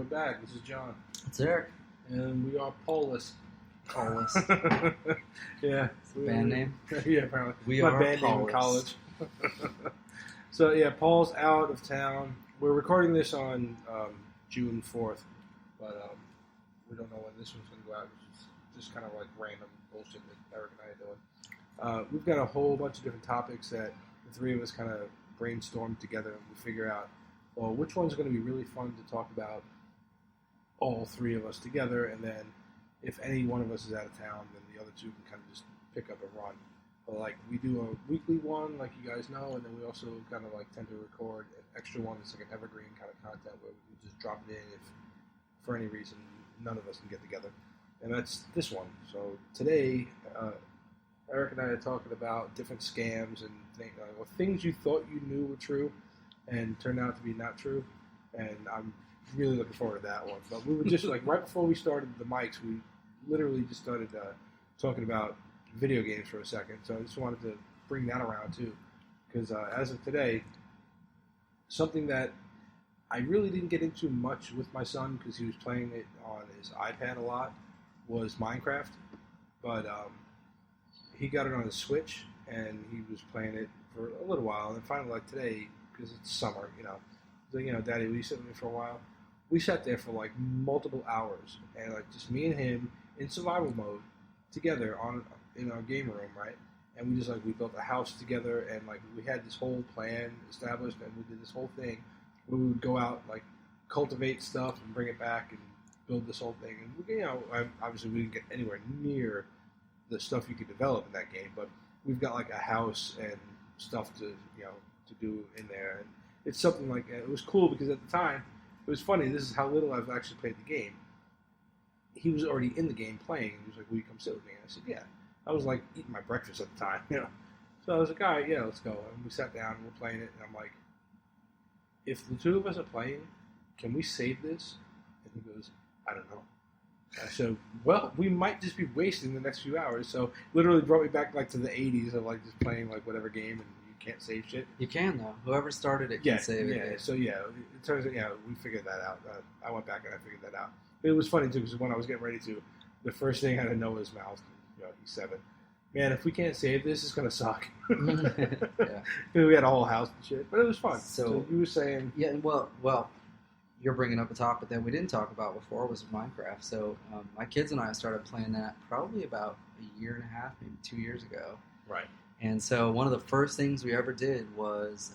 back. This is John. It's Eric. And we are Paulus. Paulus. Yeah. It's a band name? Yeah, apparently. We My are band name in college. So, yeah, Paul's out of town. We're recording this on June 4th, but we don't know when this one's going to go out, which is just kind of like random bullshit that Eric and I are doing. We've got a whole bunch of different topics that the three of us kind of brainstormed together, and we figure out, well, which one's going to be really fun to talk about, all three of us together, and then if any one of us is out of town, then the other two can kind of just pick up and run. But like we do a weekly one, like you guys know, and then we also kind of like tend to record an extra one that's like an evergreen kind of content where we can just drop it in if, for any reason, none of us can get together. And that's this one. So today, Eric and I are talking about different scams and things you thought you knew were true and turned out to be not true. And I'm really looking forward to that one. But we were just like, right before we started the mics, we literally just started talking about video games for a second. So I just wanted to bring that around too. Because as of today, something that I really didn't get into much with my son because he was playing it on his iPad a lot was Minecraft. But he got it on his Switch and he was playing it for a little while. And then finally, like today, because it's summer, Daddy, will you sit with me for a while? We sat there for like multiple hours, and like just me and him in survival mode together in our game room, right? And we built a house together, and like we had this whole plan established, and we did this whole thing where we would go out, like cultivate stuff and bring it back and build this whole thing. And obviously we didn't get anywhere near the stuff you could develop in that game, but we've got like a house and stuff to do in there, and it's something like it was cool because at the time it was funny. This is how little I've actually played the game. He was already in the game playing. He was like, "Will you come sit with me?" And I said, "Yeah." I was like eating my breakfast at the time, So I was like, "All right, yeah, let's go." And we sat down and we're playing it, and I'm like, "If the two of us are playing, can we save this?" And he goes, "I don't know." I said, "Well, we might just be wasting the next few hours." So literally brought me back like to the 80s of like just playing like whatever game and you can't save shit. You can though. Whoever started it can save it. Yeah. So it turns out we figured that out. I went back and I figured that out. But it was funny too because when I was getting ready to, the first thing out of Noah's mouth, he's 7. Man, if we can't save this, it's gonna suck. Yeah. We had a whole house and shit, but it was fun. So you were saying, yeah, well. You're bringing up a topic that we didn't talk about before was Minecraft. So my kids and I started playing that probably about a year and a half, maybe 2 years ago. Right. And so one of the first things we ever did was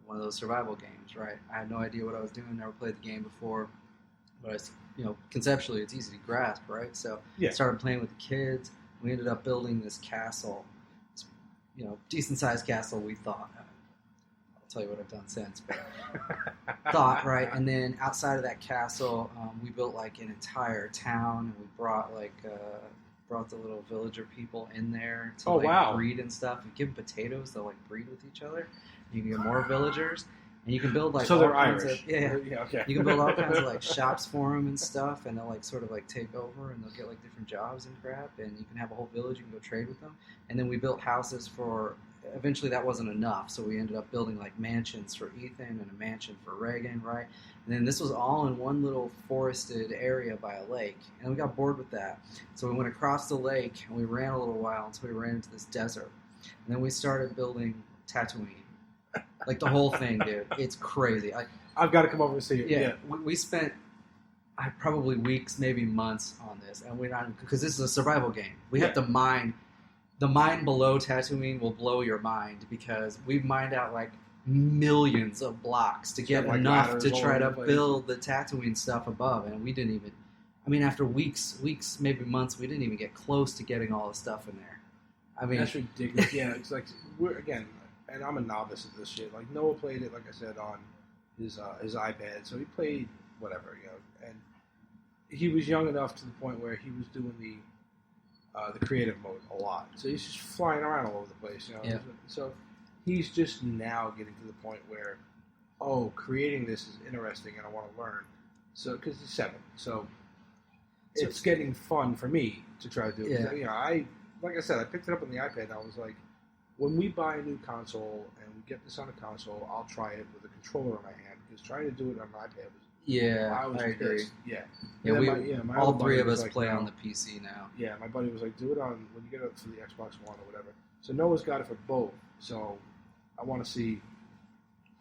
one of those survival games, right? I had no idea what I was doing, never played the game before. But, conceptually it's easy to grasp, right? So I started playing with the kids. We ended up building this castle, this, decent-sized castle, we thought. Tell you what I've done since, but thought, right? And then outside of that castle, we built like an entire town, and we brought the little villager people in there to breed and stuff. You give them potatoes, they'll like breed with each other. You can get more villagers, and you can build like so all they're kinds Irish. Of okay. You can build all kinds of like shops for them and stuff, and they'll like sort of like take over, and they'll get like different jobs and crap, and you can have a whole village. You can go trade with them, and then we built houses for. Eventually that wasn't enough, so we ended up building like mansions for Ethan and a mansion for Reagan, right? And then this was all in one little forested area by a lake, and we got bored with that. So we went across the lake, and we ran a little while until we ran into this desert. And then we started building Tatooine. Like the whole thing, dude. It's crazy. I've got to come over and see it. Yeah. We spent probably weeks, maybe months on this, and because this is a survival game. We have to mine. The mine below Tatooine will blow your mind because we've mined out like millions of blocks to get enough to try to build the Tatooine stuff above, and we didn't even. I mean, after weeks, maybe months, we didn't even get close to getting all the stuff in there. I mean, that's ridiculous. Yeah, it's like and I'm a novice at this shit. Like Noah played it, like I said, on his iPad, so he played whatever, and he was young enough to the point where he was doing the creative mode a lot. So he's just flying around all over the place, Yeah. So he's just now getting to the point where, creating this is interesting and I want to learn. So, because he's 7. So it's getting fun for me to try to do it. Yeah. Like I said, I picked it up on the iPad and I was like, when we buy a new console and we get this on a console, I'll try it with a controller in my hand because trying to do it on my iPad was. Yeah, I was I agree. pissed. Yeah. Yeah, My all other three buddy of was us like, play no. on the PC now. Yeah, my buddy was like, do it on when you get it to the Xbox One or whatever. So Noah's got it for both. So I want to see,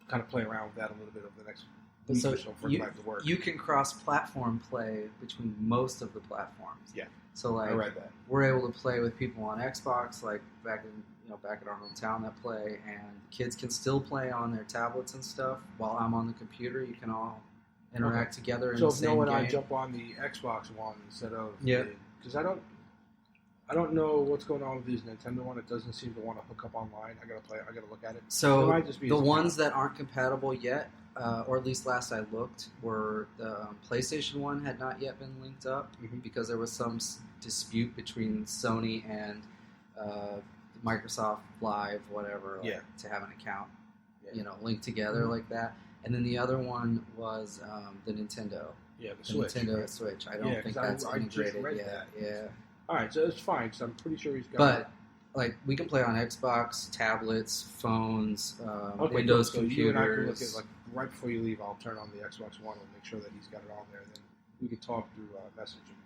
kind of play around with that a little bit over the next week or so before I go back to work. You can cross-platform play between most of the platforms. Yeah. So like, I read that. We're able to play with people on Xbox, like back at our hometown that play, and kids can still play on their tablets and stuff. While I'm on the computer, you can all interact together in the same game. So if Noah and I jump on the Xbox One instead of because I don't know what's going on with this Nintendo one. It doesn't seem to want to hook up online. I gotta look at it. So the ones that aren't compatible yet, or at least last I looked, were the PlayStation one had not yet been linked up because there was some dispute between Sony and Microsoft Live, whatever, to have an account, linked together like that. And then the other one was the Nintendo. Yeah, the Switch. Nintendo Switch. I don't think that's integrated yet. Yeah. All right, so it's fine because I'm pretty sure he's got. But like we can play on Xbox, tablets, phones, Windows computers. You and I can look at right before you leave. I'll turn on the Xbox One and make sure that he's got it on there. And then we can talk through message and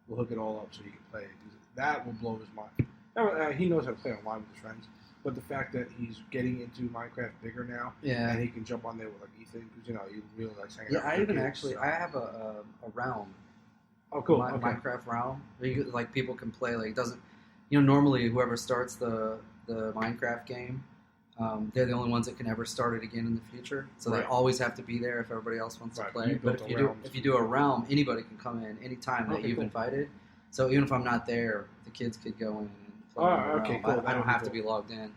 we'll hook it all up so he can play it. That will blow his mind. Now, he knows how to play online with his friends, but the fact that he's getting into Minecraft bigger now, and he can jump on there with Ethan because he really likes hanging out. Yeah, I have a realm. Oh, cool. Minecraft realm. People can play. It doesn't. Normally whoever starts the Minecraft game, they're the only ones that can ever start it again in the future. So they always have to be there if everybody else wants to play. But if you do a realm, anybody can come in anytime that you've invited. So even if I'm not there, the kids could go in and play. Cool. I don't have to be logged in.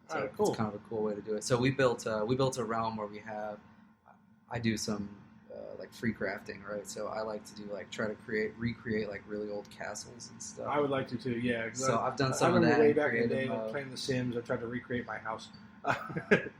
So it's kind of a cool way to do it. So we built a realm where we have. I do some free crafting, right? So I like to do try to recreate really old castles and stuff. I would like to too, yeah. So I've done some of that. Way back in the day, playing The Sims, I tried to recreate my house.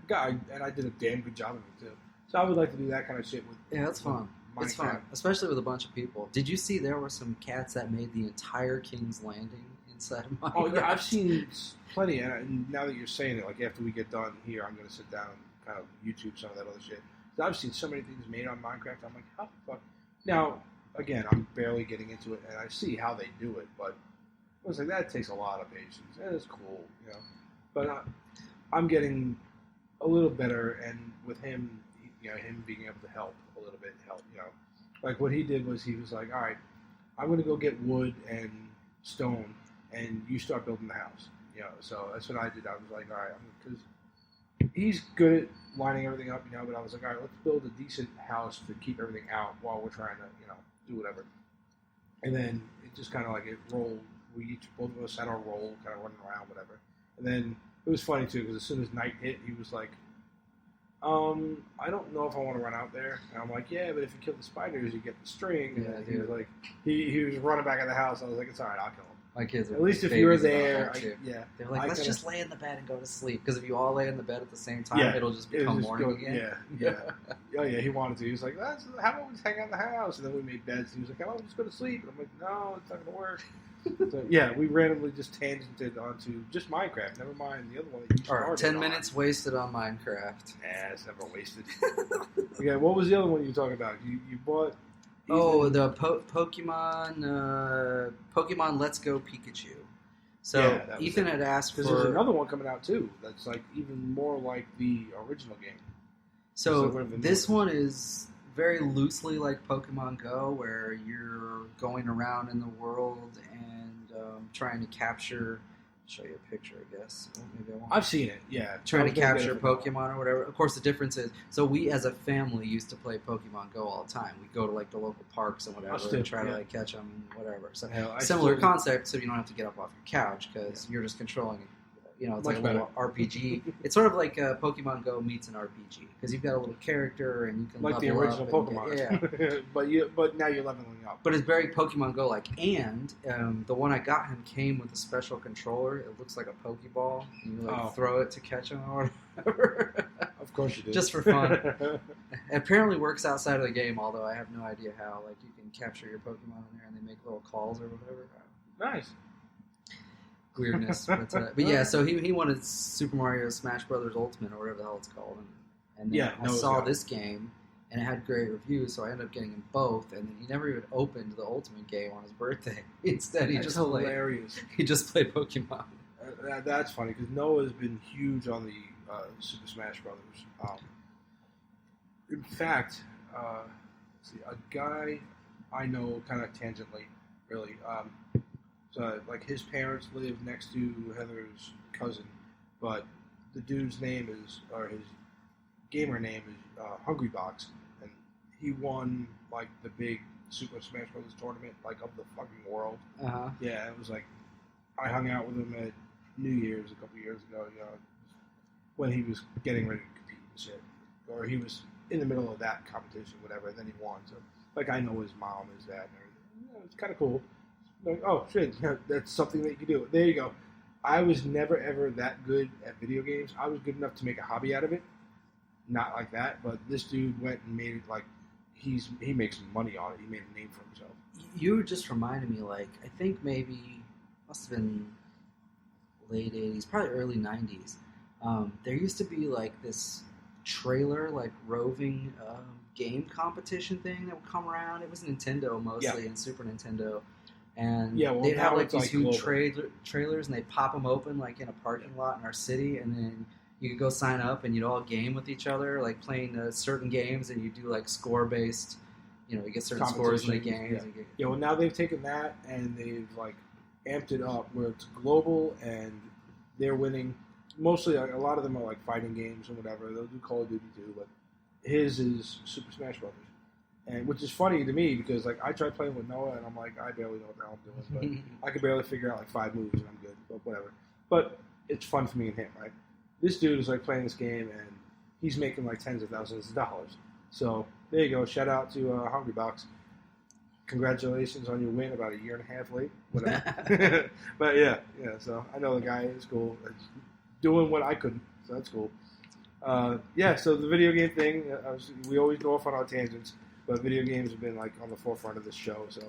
God, and I did a damn good job of it too. So I would like to do that kind of shit with. Yeah, that's fun. It's fun, especially with a bunch of people. Did you see there were some cats that made the entire King's Landing inside of Minecraft? Oh yeah, I've seen plenty. And now that you're saying it, after we get done here, I'm going to sit down and kind of YouTube some of that other shit. I've seen so many things made on Minecraft. I'm like, how the fuck? Now, again, I'm barely getting into it, and I see how they do it, but I was like, that takes a lot of patience, and it's cool, But I'm getting a little better, and with him, him being able to help a little bit, Like what he did was he was like, all right, I'm going to go get wood and stone, and you start building the house. So that's what I did. I was like, all right, because he's good at lining everything up, but I was like, all right, let's build a decent house to keep everything out while we're trying to, do whatever. And then it just kind of it rolled. Both of us had our role, kind of running around, whatever. And then it was funny too, because as soon as night hit, he was like, I don't know if I want to run out there. And I'm like, yeah, but if you kill the spiders, you get the string. And then he was like, he was running back in the house. I was like, it's all right, I'll kill him. My kids are at least if you were there, they're like, let's just lay in the bed and go to sleep. Because if you all lay in the bed at the same time, it'll just become morning again. Yeah. Oh yeah, he wanted to. He was like, how about we just hang out in the house? And then we made beds. And he was like, how about we just go to sleep? And I'm like, no, it's not going to work. So yeah, we randomly just tangented onto just Minecraft. Never mind the other one that you started. All right, 10 minutes wasted on Minecraft. Nah, it's never wasted. Okay, what was the other one you were talking about? You bought. The Pokemon Let's Go Pikachu. So Ethan had asked for... Because there's another one coming out too that's even more like the original game. So this one is very loosely like Pokemon Go, where you're going around in the world and trying to capture... Show you a picture, I guess. Maybe I won't. I've seen it, yeah. Trying to capture Pokemon or whatever. Of course, the difference is, so we as a family used to play Pokemon Go all the time. We'd go to the local parks and whatever and try to catch them and whatever. So similar concept, so you don't have to get up off your couch because you're just controlling it. It's like a little RPG. It's sort of like Pokemon Go meets an RPG because you've got a little character and you can like the original Pokemon. But now you're leveling up. But it's very Pokemon Go like. And the one I got him came with a special controller. It looks like a Pokeball. And you throw it to catch them or whatever. Of course you do. Just for fun. It apparently works outside of the game, although I have no idea how. You can capture your Pokemon in there and they make little calls or whatever. Nice. Weirdness, but yeah. So he wanted Super Mario Smash Brothers Ultimate or whatever the hell it's called, and then I saw this game, and it had great reviews, so I ended up getting him both. And then he never even opened the Ultimate game on his birthday. Instead, That's hilarious. He just played Pokemon. That's funny because Noah's been huge on the Super Smash Brothers. In fact, let's see, a guy I know, kind of tangentially, really. So, like, his parents live next to Heather's cousin, but the dude's name is, or his gamer name is Hungry Box, and he won like the big Super Smash Brothers tournament, like of the fucking world. Uh-huh. Yeah, it was like I hung out with him at New Year's a couple years ago, you know, when he was getting ready to compete and shit, or he was in the middle of that competition, whatever, and then he won. So, like, I know his mom, his dad, and everything. You know, it's kind of cool. Like, oh shit, you know, that's something that you can do. There you go. I was never ever that good at video games. I was good enough to make a hobby out of it. Not like that, but this dude went and made it like he makes money on it. He made a name for himself. You just reminded me, like, I think maybe must have been late 80s, probably early 90s. There used to be like this trailer, like roving game competition thing that would come around. It was Nintendo mostly and Super Nintendo. And they'd have like these huge trailers, and they'd pop them open like in a parking lot in our city, and then you could go sign up, and you'd all game with each other, like playing certain games, and you do like score-based, you know, you get certain scores in the games. Yeah, well, now they've taken that, and they've like amped it up where it's global, and they're winning. Mostly, like, a lot of them are like fighting games and whatever. They'll do Call of Duty too, but his is Super Smash Brothers. And which is funny to me because like I tried playing with Noah and I'm like I barely know what the hell I'm doing, but I could barely figure out like 5 moves and I'm good, but whatever. But it's fun for me and him, right? This dude is like playing this game and he's making like tens of thousands of dollars. So there you go. Shout out to Hungry Box. Congratulations on your win about a year and a half late, whatever. But yeah. So I know the guy is cool. It's doing what I couldn't, so that's cool. So the video game thing. We always go off on our tangents. But video games have been like on the forefront of this show, so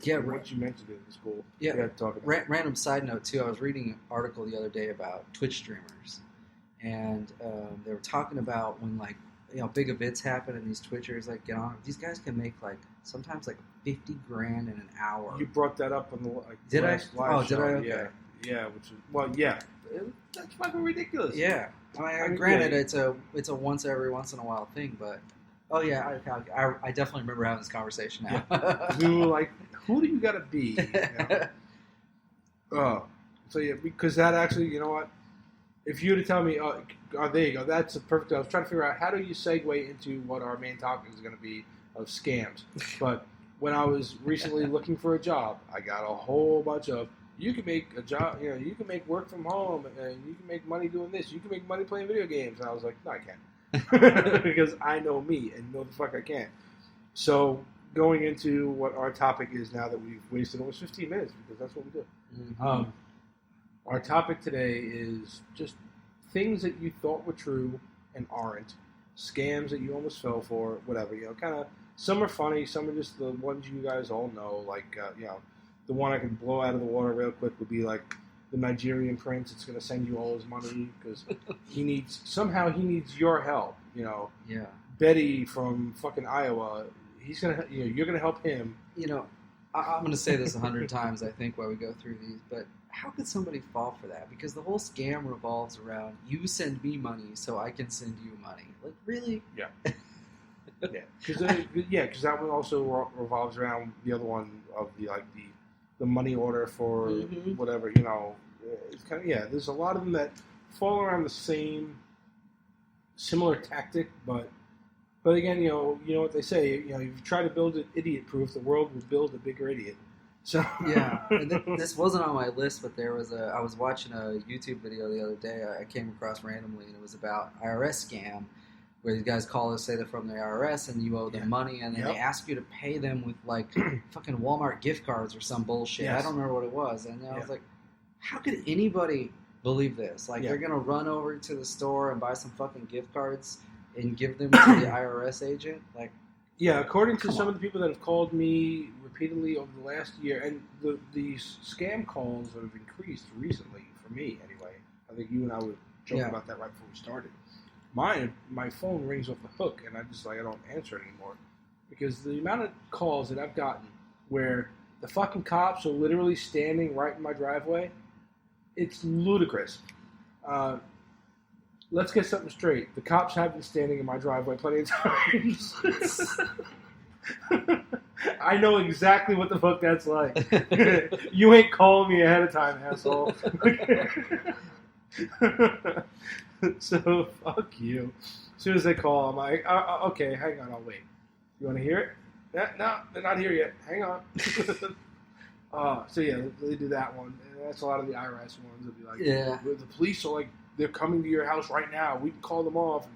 what you mentioned it was cool. Yeah, we had to talk about random side note too. I was reading an article the other day about Twitch streamers, and they were talking about when like big events happen and these Twitchers like get on. These guys can make like sometimes like $50,000 in an hour. You brought that up on the did last I? live show. Did I? Okay. Yeah. That's fucking ridiculous. Yeah. I mean, granted, it's a once every once in a while thing, but. Oh yeah, I definitely remember having this conversation now. Yeah. We were like, "Who do you got to be?" So yeah, because that actually, you know what? If you were to tell me, oh, there you go, that's a perfect. I was trying to figure out how do you segue into what our main topic is going to be of scams. But when I was recently looking for a job, I got a whole bunch of. You can make a job, you can make work from home, and you can make money doing this. You can make money playing video games. And I was like, no, I can't. Because I know me and know the fuck I can't. So going into what our topic is now that we've wasted almost 15 minutes because that's what we do. Mm-hmm. Our topic today is just things that you thought were true and aren't, scams that you almost fell for, whatever. Kind of some are funny, some are just the ones you guys all know. Like the one I can blow out of the water real quick would be like. The Nigerian prince, it's going to send you all his money because he needs your help. Yeah. Betty from fucking Iowa, he's gonna, you're gonna help him. I'm going to say this 100 times. I think while we go through these, but how could somebody fall for that? Because the whole scam revolves around you send me money so I can send you money. Like really? Yeah. Because that one also revolves around the other one of the money order for whatever, it's kind of, there's a lot of them that fall around the same similar tactic, but again, you know what they say, if you try to build it idiot-proof, the world will build a bigger idiot. So yeah, this wasn't on my list, but I was watching a YouTube video the other day I came across randomly, and it was about IRS scam, where these guys call us, say they're from the IRS, and you owe them money, and then they ask you to pay them with, like, fucking Walmart gift cards or some bullshit. Yes. I don't remember what it was. And I was like, how could anybody believe this? Like, they're going to run over to the store and buy some fucking gift cards and give them to the IRS agent? Like, yeah, according to some of the people that have called me repeatedly over the last year, and these scam calls have increased recently, for me anyway. I think you and I were joking about that right before we started. my phone rings off the hook, and I don't answer it anymore because the amount of calls that I've gotten where the fucking cops are literally standing right in my driveway, it's ludicrous. Let's get something straight. The cops have been standing in my driveway plenty of times. I know exactly what the fuck that's like. You ain't calling me ahead of time, asshole. So, fuck you. As soon as they call, I'm like, okay, hang on, I'll wait. You want to hear it? Yeah, no, they're not here yet. Hang on. So, yeah, they do that one. And that's a lot of the IRS ones. They'll be like, yeah. The police are like, they're coming to your house right now. We can call them off.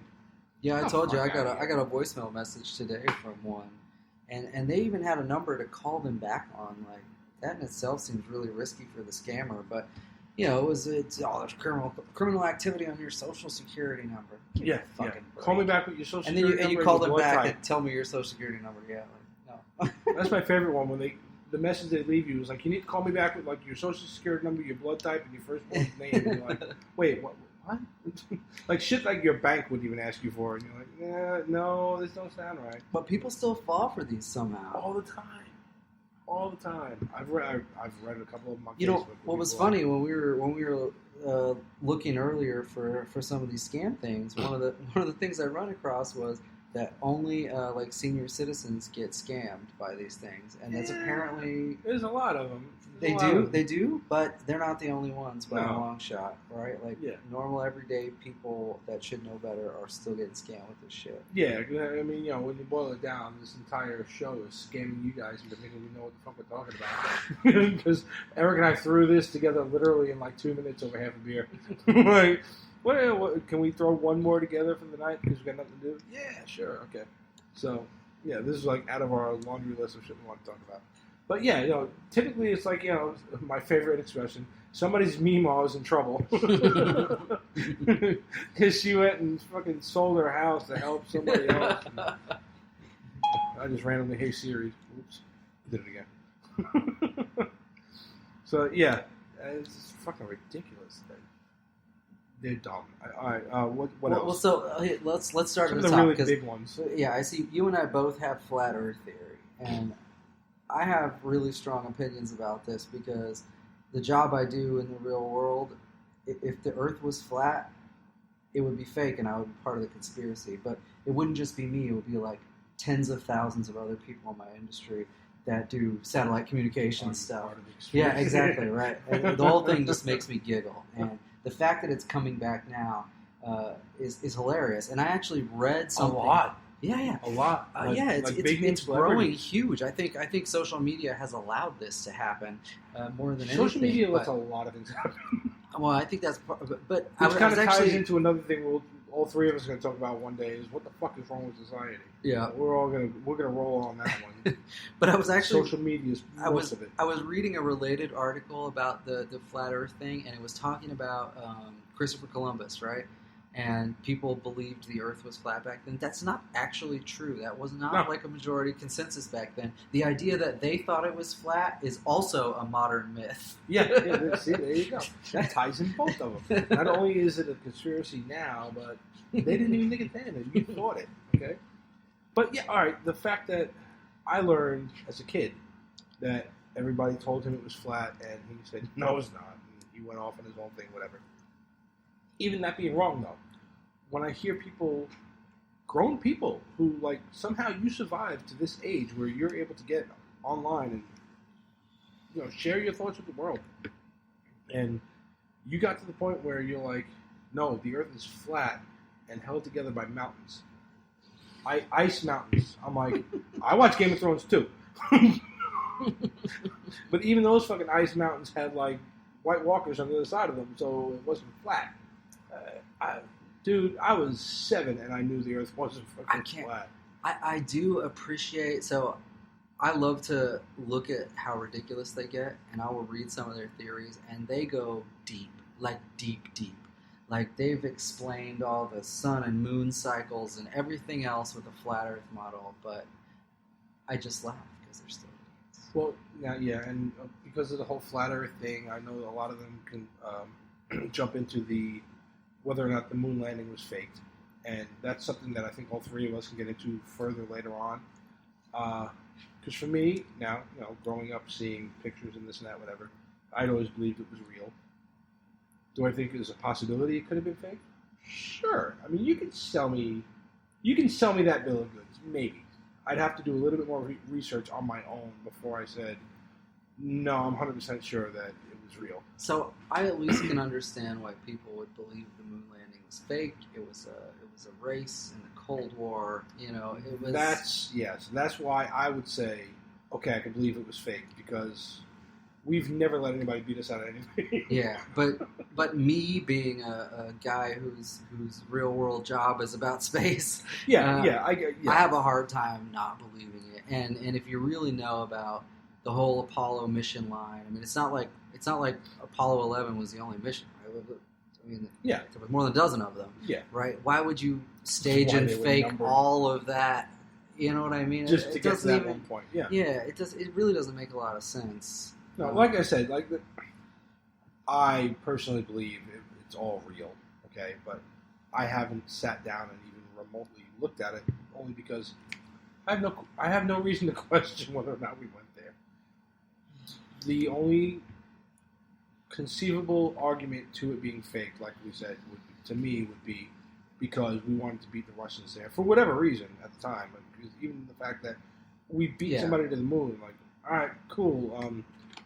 Yeah, I told you, I got a voicemail message today from one. And they even had a number to call them back on. Like, that in itself seems really risky for the scammer. But, you know, there's criminal activity on your social security number. Yeah, fucking call me back with your social and security then number. you call them back type. and tell me your social security number. Yeah, like, no. That's my favorite one when the message they leave you is like, you need to call me back with like your social security number, your blood type, and your firstborn's name. And you're like, wait, what? Like shit like your bank would even ask you for, and you're like, yeah, no, this don't sound right. But people still fall for these somehow. All the time. I've read a couple of them on You Facebook. know what was funny when we were looking earlier for some of these scam things. One of the things I run across was that only like senior citizens get scammed by these things, and that's apparently there's a lot of them. They do, but they're not the only ones by a No. long shot, right? Like normal everyday people that should know better are still getting scammed with this shit. Yeah, I mean, you know, when you boil it down, this entire show is scamming you guys into thinking we know what the fuck we're talking about. Because Eric and I threw this together literally in like 2 minutes over half a beer. Like, what, can we throw one more together for the night because we got nothing to do? Yeah, sure, okay. So, yeah, this is like out of our laundry list of shit we want to talk about. But yeah, you know, typically it's like, you know, my favorite expression, somebody's Meemaw is in trouble. Because she went and fucking sold her house to help somebody else. I just randomly, hey Siri. Oops. Did it again. So yeah, it's just fucking ridiculous. They're dumb. What else? Well, so let's start Some at of the the top. really big ones. Yeah, I see you and I both have flat Earth theory, and I have really strong opinions about this because the job I do in the real world, if the Earth was flat, it would be fake and I would be part of the conspiracy. But it wouldn't just be me. It would be like tens of thousands of other people in my industry that do satellite communication stuff. Yeah, exactly, right. And the whole thing just makes me giggle. And the fact that it's coming back now is hilarious. And I actually read something. A lot. Yeah. A lot. It's growing huge. I think social media has allowed this to happen more than anything. Social media lets a lot of things happen. Well, I think that's but Which kind of ties into another thing all three of us are going to talk about one day is what the fuck is wrong with society. Yeah, we're gonna roll on that one. But I was actually social media is most of it. I was reading a related article about the flat Earth thing, and it was talking about Christopher Columbus, right? And people believed the Earth was flat back then. That's not actually true. That was not like a majority consensus back then. The idea that they thought it was flat is also a modern myth. Yeah. See, there you go. That ties in both of them. Not only is it a conspiracy now, but they didn't even think it then, and you thought it. Okay. But yeah, all right. The fact that I learned as a kid that everybody told him it was flat, and he said no, it's not. And he went off on his own thing, whatever. Even that being wrong, though, when I hear grown people, who, like, somehow you survived to this age where you're able to get online and, you know, share your thoughts with the world, and you got to the point where you're like, no, the Earth is flat and held together by mountains. Ice mountains. I'm like, I watch Game of Thrones, too. But even those fucking ice mountains had, like, White Walkers on the other side of them, so it wasn't flat. I was 7 and I knew the Earth wasn't fucking flat. I do appreciate, so I love to look at how ridiculous they get, and I will read some of their theories, and they go deep, like deep. Like they've explained all the sun and moon cycles and everything else with a flat Earth model, but I just laugh because they're still idiots. Well, yeah, and because of the whole flat Earth thing, I know a lot of them can jump into whether or not the moon landing was faked. and that's something that I think all three of us can get into further later on. Because for me, now, growing up, seeing pictures and this and that, whatever, I'd always believed it was real. Do I think there's a possibility it could have been fake? Sure. I mean, you can sell me that bill of goods, maybe. I'd have to do a little bit more research on my own before I said, no, I'm 100% sure that it was real. So I at least can understand why people would believe the moon landing was fake. It was a race in the Cold War. It was. That's why I would say, okay, I can believe it was fake because we've never let anybody beat us out of anything. Yeah, but me being a guy whose real world job is about space. I have a hard time not believing it. And if you really know about the whole Apollo mission line, I mean, it's not like Apollo 11 was the only mission, right? I mean, there was more than a dozen of them. Yeah. Right? Why would you stage and fake all of that? You know what I mean? Just to get to that one point. Yeah. Yeah. It really doesn't make a lot of sense. No, like I said, I personally believe it's all real. Okay, but I haven't sat down and even remotely looked at it, only because I have no reason to question whether or not we went there. The only conceivable argument to it being fake, like we said, would be because we wanted to beat the Russians there for whatever reason at the time. Because even the fact that we beat somebody to the moon, like, all right, cool.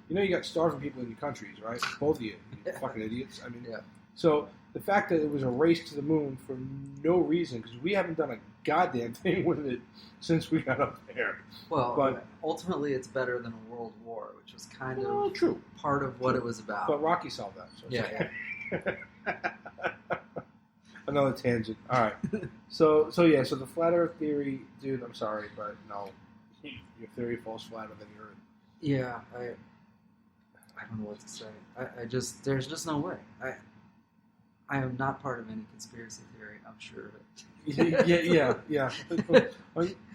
You got starving people in your countries, right? Both of you fucking idiots. I mean, so the fact that it was a race to the moon for no reason, because we haven't done a goddamn thing with it since we got up there. Well, but ultimately it's better than a world war, which was kind of true. Part of what it was about. But Rocky solved that. So yeah. Another tangent. All right. So the flat Earth theory, dude, I'm sorry, but no. Your theory falls flatter than the Earth. Yeah, I don't know what to say. I just, there's just no way. I am not part of any conspiracy theory. I'm sure of it. Yeah.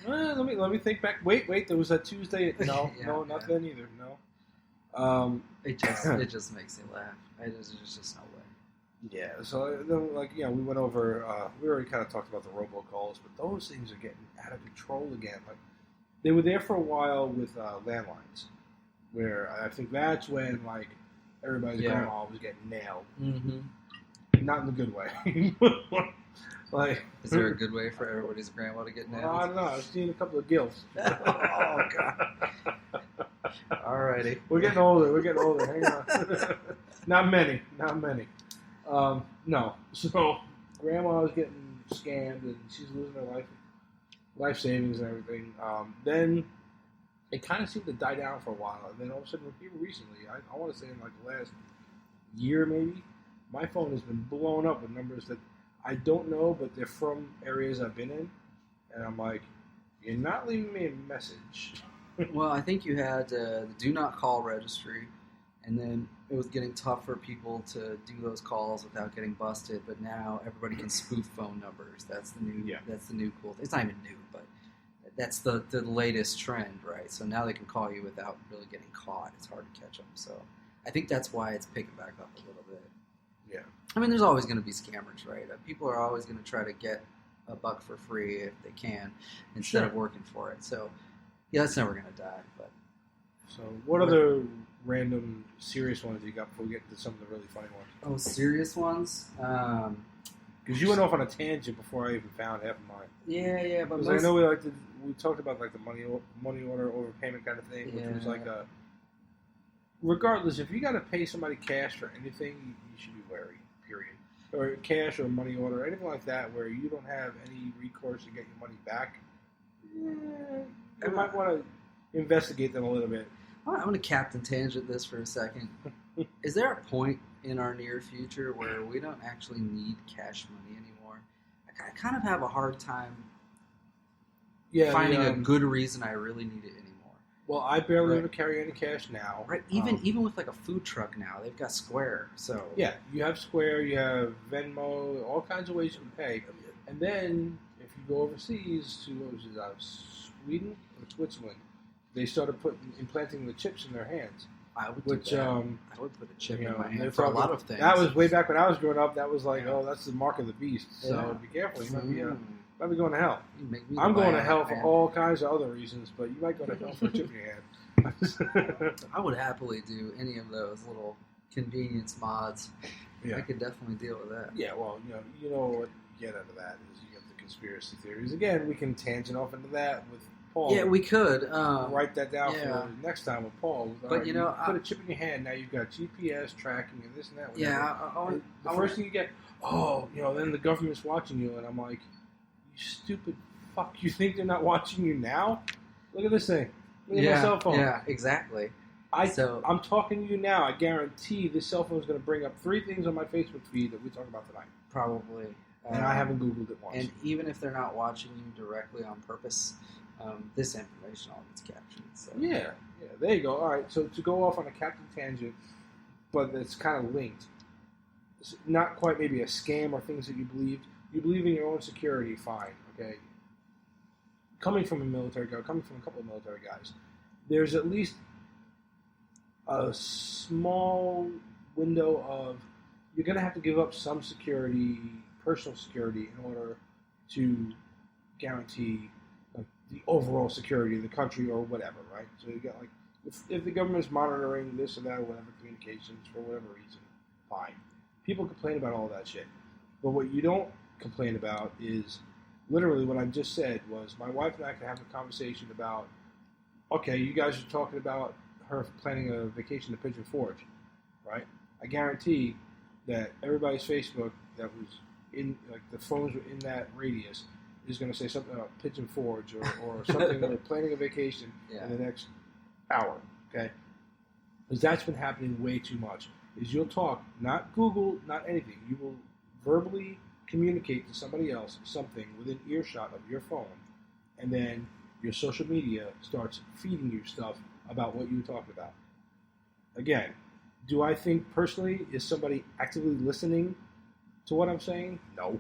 Let me think back. Wait. There was that Tuesday. No, not then either. No. It just makes me laugh. There's just no way. Yeah. So then, we went over. We already kind of talked about the robocalls, but those things are getting out of control again. Like they were there for a while with landlines, where I think that's when everybody's grandma was getting nailed. Mm-hmm. Not in the good way. Is there a good way for everybody's grandma to get nailed? I don't know. I've seen a couple of gills. Oh God! Alrighty, we're getting older. Hang on. Not many. No. So grandma was getting scammed, and she's losing her life savings and everything. Then it kind of seemed to die down for a while, and then all of a sudden, here recently, I want to say in the last year maybe, my phone has been blown up with numbers that I don't know, but they're from areas I've been in, and I'm like, you're not leaving me a message. Well, I think you had the do not call registry, and then it was getting tough for people to do those calls without getting busted. But now everybody can spoof phone numbers. That's the new. Yeah. That's the new cool thing. It's not even new, but that's the latest trend, right? So now they can call you without really getting caught. It's hard to catch them. So I think that's why it's picking back up a little bit. Yeah. I mean, there's always going to be scammers, right? People are always going to try to get a buck for free if they can, instead of working for it. So, yeah, that's never going to die. But so, what other random serious ones you got before we get to some of the really funny ones? Oh, serious ones? Because you went off on a tangent before I even found half of mine. Yeah, but I know we talked about the money order overpayment kind of thing, which was regardless, if you got to pay somebody cash for anything, you should be wary. Period. Or cash or money order, anything like that, where you don't have any recourse to get your money back. You might want to investigate them a little bit. I'm going to Captain Tangent this for a second. Is there a point in our near future where we don't actually need cash money anymore? I kind of have a hard time finding a good reason I really need it anymore. Well, I barely ever carry any cash now. Right, even with a food truck now, they've got Square. So yeah, you have Square, you have Venmo, all kinds of ways you can pay. And then if you go overseas to Sweden or Switzerland, they started implanting the chips in their hands. I would which do that. I would put a chip in my hand for a lot of things. That was way back when I was growing up. That was like, Yeah. oh, that's the mark of the beast. So be careful. You might be going to hell. You make me I'm going to hell man. for all kinds of other reasons, but you might go to hell for a chip in your hand. I would happily do any of those little convenience mods. Yeah. I could definitely deal with that. Yeah, well, you know what you get out of that is you get the conspiracy theories. Again, we can tangent off into that with Paul. Yeah, we could. Write that down for next time with Paul. But you put a chip in your hand. Now you've got GPS tracking and this and that. Whatever. The first thing you get, then the government's watching you, and I'm like, you stupid fuck! You think they're not watching you now? Look at this thing. Look at my cell phone. Yeah, exactly. I'm talking to you now. I guarantee this cell phone is going to bring up 3 things on my Facebook feed that we talk about tonight. Probably. And I haven't Googled it once. And even if they're not watching you directly on purpose, this information all gets captured. So. Yeah, there you go. All right, so to go off on a captain tangent, but it's kind of linked. It's not quite maybe a scam or things that you believed. You believe in your own security, fine, okay? Coming from a military guy, coming from a couple of military guys, there's at least a small window of you're going to have to give up some security, personal security, in order to guarantee the overall security of the country or whatever, right? So you got like, if the government's monitoring this or that or whatever, communications for whatever reason, fine. People complain about all that shit. But what you don't complain about is literally what I just said was my wife and I can have a conversation about, okay, you guys are talking about her planning a vacation to Pigeon Forge, right? I guarantee that everybody's Facebook that was in, like the phones were in that radius is going to say something about Pigeon Forge or something we're planning a vacation in the next hour, okay? Because that's been happening way too much. Is you'll talk, not Google, not anything. You will verbally communicate to somebody else something within earshot of your phone, and then your social media starts feeding you stuff about what you were talking about. Again, do I think personally, is somebody actively listening to what I'm saying? No.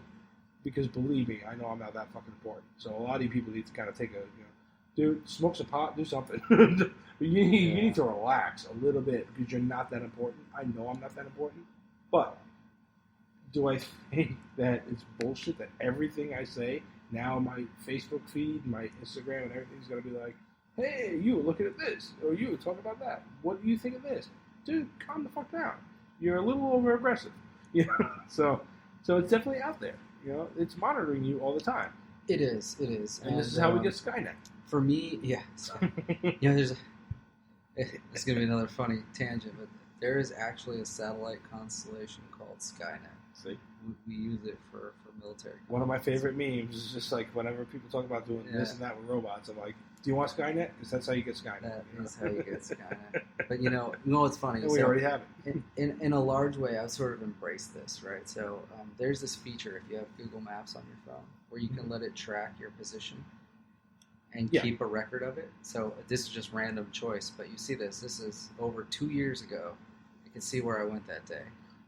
Because believe me, I know I'm not that fucking important. So a lot of you people need to kind of take a, dude, smoke some pot, do something. You need to relax a little bit because you're not that important. I know I'm not that important. But do I think that it's bullshit that everything I say, now my Facebook feed, my Instagram, and everything's going to be like, hey, you, looking at this, or you, talk about that. What do you think of this? Dude, calm the fuck down. You're a little over-aggressive. So it's definitely out there. It's monitoring you all the time. It is. And this is how we get Skynet. For me, there's it's going to be another funny tangent, but there is actually a satellite constellation called Skynet. See? We use it for military. One of my favorite memes is just like whenever people talk about doing this and that with robots, I'm like, do you want Skynet? Because that's how you get Skynet. That is how you get Skynet. But you know what's funny? And we already have it. In a large way, I've sort of embraced this, right? So there's this feature if you have Google Maps on your phone where you can let it track your position and keep a record of it. So this is just random choice, but you see this. This is over 2 years ago. You can see where I went that day.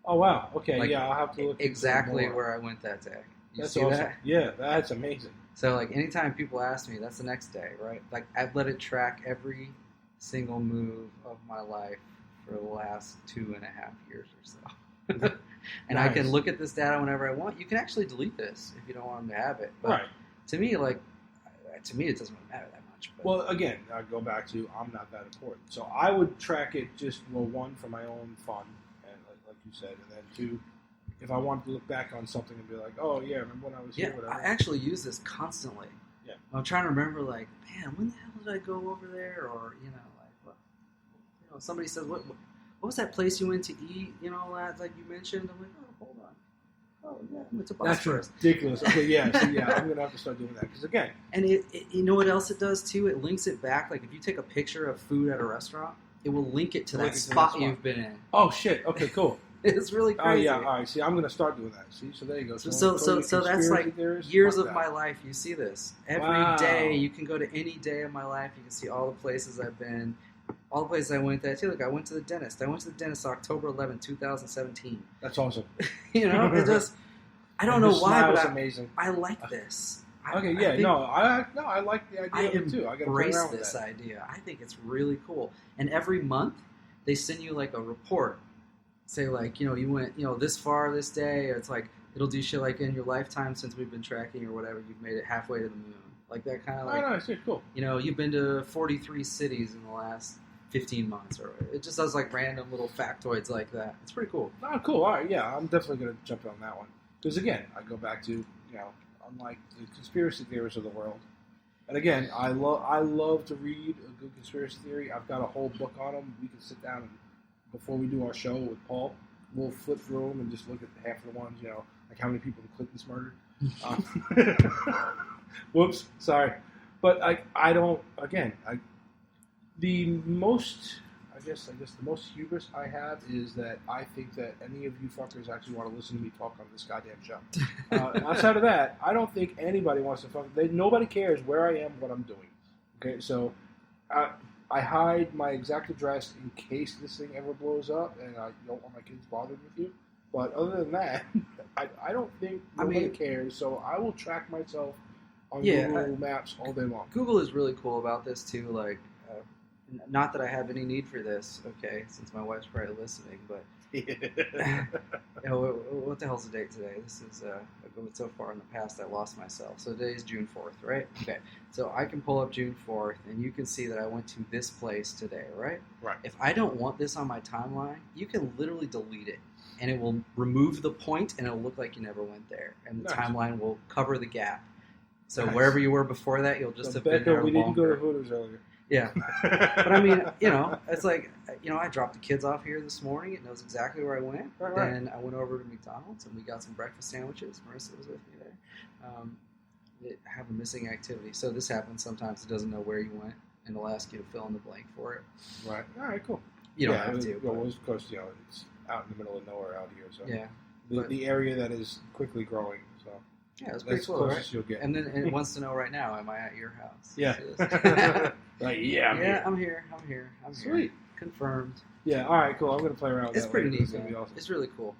Oh, wow. Okay, I'll have to look exactly where I went that day. That's awesome. That? Yeah, that's amazing. So, anytime people ask me, that's the next day, right? I've let it track every single move of my life for the last 2.5 years or so. And nice. I can look at this data whenever I want. You can actually delete this if you don't want them to have it. But right. To me, it doesn't really matter that much. But. Well, again, I go back to I'm not that important. So I would track it just, one, for my own fun, and like you said, and then 2, if I wanted to look back on something and be like, oh, yeah, remember when I was here, whatever. I actually use this constantly. Yeah. I'm trying to remember, man, when the hell did I go over there? Or, somebody says, what was that place you went to eat, like you mentioned? I'm like, oh, hold on. Oh, yeah, I went to Bosphorus. That's ridiculous. Okay, yeah, so I'm going to have to start doing that. Because, again. And it you know what else it does, too? It links it back. Like, if you take a picture of food at a restaurant, it will link it to that spot you've been in. Oh, shit. Okay, cool. It's really crazy. Oh, yeah. All right. See, I'm going to start doing that. See, so there you go. So that's like years of my life. You see this. Every day, you can go to any day of my life. You can see all the places I've been, all the places I went there. Look, I went to the dentist. I went to the dentist October 11, 2017. That's awesome. It just, I don't know why, but amazing. I like this. Okay, yeah, I like the idea of it too. I embrace this idea. I think it's really cool. And every month, they send you like a report. Say like, you went, this far this day. It's like, it'll do shit like in your lifetime since we've been tracking or whatever, you've made it halfway to the moon. Like that kind of like, oh, nice, yeah, cool. You've been to 43 cities in the last 15 months, or it just does like random little factoids like that. It's pretty cool. Oh, cool. All right, yeah, I'm definitely going to jump on that one. Because again, I go back to, unlike the conspiracy theories of the world, and again, I love to read a good conspiracy theory. I've got a whole book on them. We can sit down and, before we do our show with Paul, we'll flip through them and just look at half of the ones, like how many people the Clintons murdered. Whoops, sorry. But the most hubris I have is that I think that any of you fuckers actually want to listen to me talk on this goddamn show. Outside of that, I don't think anybody wants to nobody cares where I am, what I'm doing. Okay, so I hide my exact address in case this thing ever blows up, and I don't want my kids bothered with you. But other than that, I don't think nobody cares, so I will track myself on Google Maps all day long. Google is really cool about this, too. Like, not that I have any need for this, okay, since my wife's probably listening, but what the hell's the date today? This is going so far in the past I lost myself. So today's June 4th, right? Okay. So I can pull up June 4th, and you can see that I went to this place today, right? Right. If I don't want this on my timeline, you can literally delete it, and it will remove the point, and it'll look like you never went there, and the timeline will cover the gap. So wherever you were before that, you'll just have been there we didn't longer. go to Hooters earlier. Yeah. But I mean, it's like, I dropped the kids off here this morning. It knows exactly where I went. Right. Then I went over to McDonald's and we got some breakfast sandwiches. Marissa was with me there. They have a missing activity. So this happens sometimes. It doesn't know where you went and it'll ask you to fill in the blank for it. Right. All right, cool. You don't have to. Well, of course, it's out in the middle of nowhere out here. So yeah. The area that is quickly growing. So yeah, it's pretty cool, right? You'll get. And then it wants to know right now, am I at your house? Yeah. Like, I'm here. Sweet. Confirmed. Yeah, all right, cool. I'm going to play around with that. It's pretty neat. It's going to be awesome. It's really cool.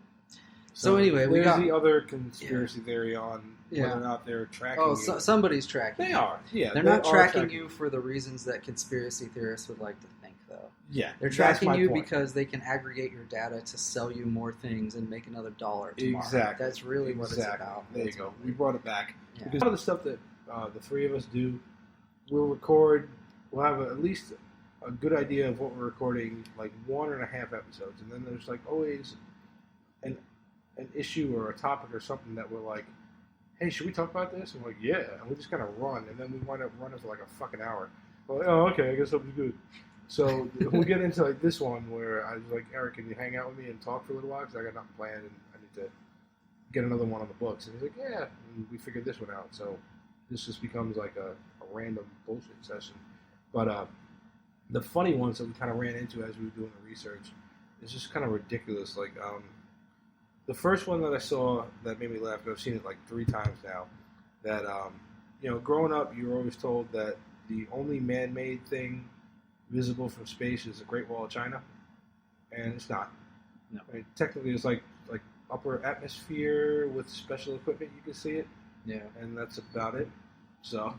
So anyway, we got the other conspiracy theory on whether or not they're tracking you. Somebody's tracking They are. Yeah. They're not tracking you for the reasons that conspiracy theorists would like to think, though. Yeah. They're tracking you because they can aggregate your data to sell you more things and make another $1 tomorrow. Exactly. That's really what it's about. There you go. We brought it back. Yeah. Because a lot of the stuff that the three of us do, we'll have at least a good idea of what we're recording, like 1.5 episodes. And then there's like always an issue or a topic or something that we're like, hey, should we talk about this? And we're like, yeah. And we just kind of run. And then we wind up running for like a fucking hour. We're like, oh, okay, I guess something's good. So we get into like this one where I was like, Eric, can you hang out with me and talk for a little while? Because I got nothing planned and I need to get another one on the books. And he's like, yeah. And we figured this one out. So this just becomes like a random bullshit session. But the funny ones that we kind of ran into as we were doing the research is just kind of ridiculous. Like the first one that I saw that made me laugh, and I've seen it like 3 times now, that, growing up, you were always told that the only man-made thing visible from space is the Great Wall of China, and it's not. No. I mean, technically, it's like upper atmosphere with special equipment. You can see it. Yeah. And that's about it. So,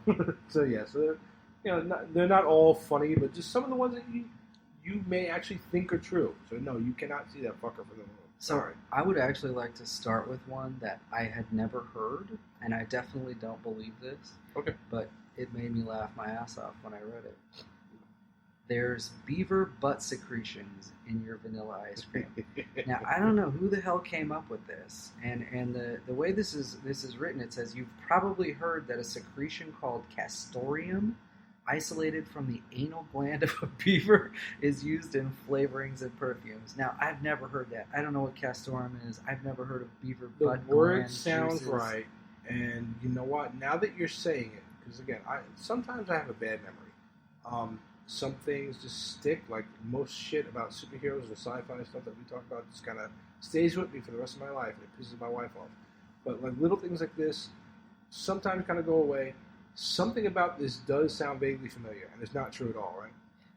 so they're not all funny, but just some of the ones that you may actually think are true. So no, you cannot see that fucker from the moon. Sorry. I would actually like to start with one that I had never heard, and I definitely don't believe this. Okay. But it made me laugh my ass off when I read it. There's beaver butt secretions in your vanilla ice cream. Now, I don't know who the hell came up with this, and the way this is written, it says you've probably heard that a secretion called castoreum, isolated from the anal gland of a beaver, is used in flavorings and perfumes. Now, I've never heard that. I don't know what castoreum is. I've never heard of beaver butt gland. The word sounds right, and you know what? Now that you're saying it, because again, sometimes I have a bad memory. Some things just stick, like most shit about superheroes and sci-fi stuff that we talk about just kind of stays with me for the rest of my life, and it pisses my wife off. But like little things like this sometimes kind of go away. Something about this does sound vaguely familiar, and it's not true at all, right?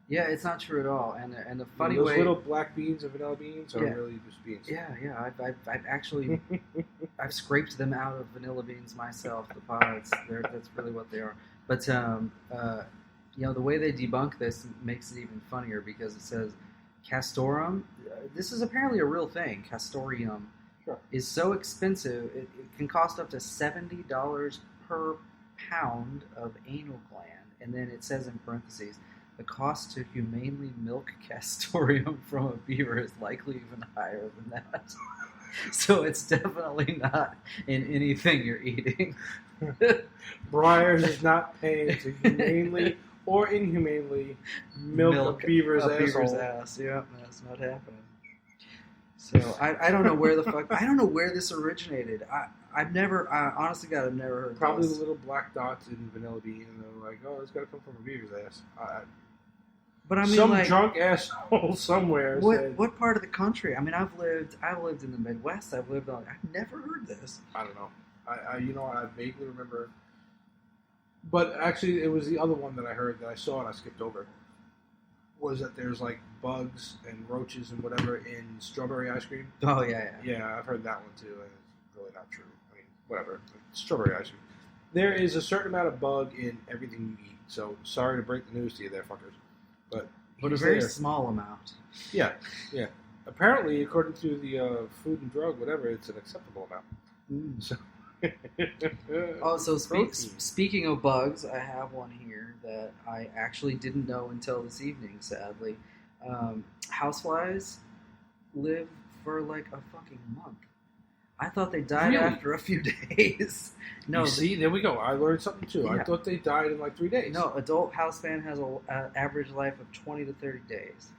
Yeah, it's not true at all. And the funny those way, little black beans and vanilla beans are really just beans. Yeah. I've actually I've scraped them out of vanilla beans myself. The pods, that's really what they are. But the way they debunk this makes it even funnier because it says Castorum. This is apparently a real thing. Castorium Sure. is so expensive. It can cost up to $70 per pound of anal gland. And then it says in parentheses, the cost to humanely milk castoreum from a beaver is likely even higher than that. So it's definitely not in anything you're eating. Briars is not paying to humanely or inhumanely milk a beaver's asshole. Ass. Yeah, that's not happening. So I don't know where the fuck. I don't know where this originated. I've never. Honestly, God, I've never heard. Probably this. the little black dots in Vanilla Bean, and they're like, "Oh, it's got to come from a beaver's ass." But I mean, some like, drunk asshole somewhere said, what part of the country? I mean, I've lived in the Midwest. I've never heard this. I don't know. I vaguely remember. But actually, it was the other one that I heard that I saw and I skipped over. Was that there's like bugs and roaches and whatever in strawberry ice cream? Oh yeah. Yeah, I've heard that one too, and it's really not true. I mean, whatever. Strawberry ice cream. There is a certain amount of bug in everything you eat. So sorry to break the news to you, there, fuckers. But a very small amount. Yeah. Apparently, according to the Food and Drug, whatever, it's an acceptable amount. So. So speaking of bugs, I have one here that I actually didn't know until this evening, sadly. Houseflies live for like a fucking month. I thought they died really? After a few days. No, you see, there we go. I learned something too. Yeah. I thought they died in like 3 days. No, adult housefly has an average life of 20 to 30 days.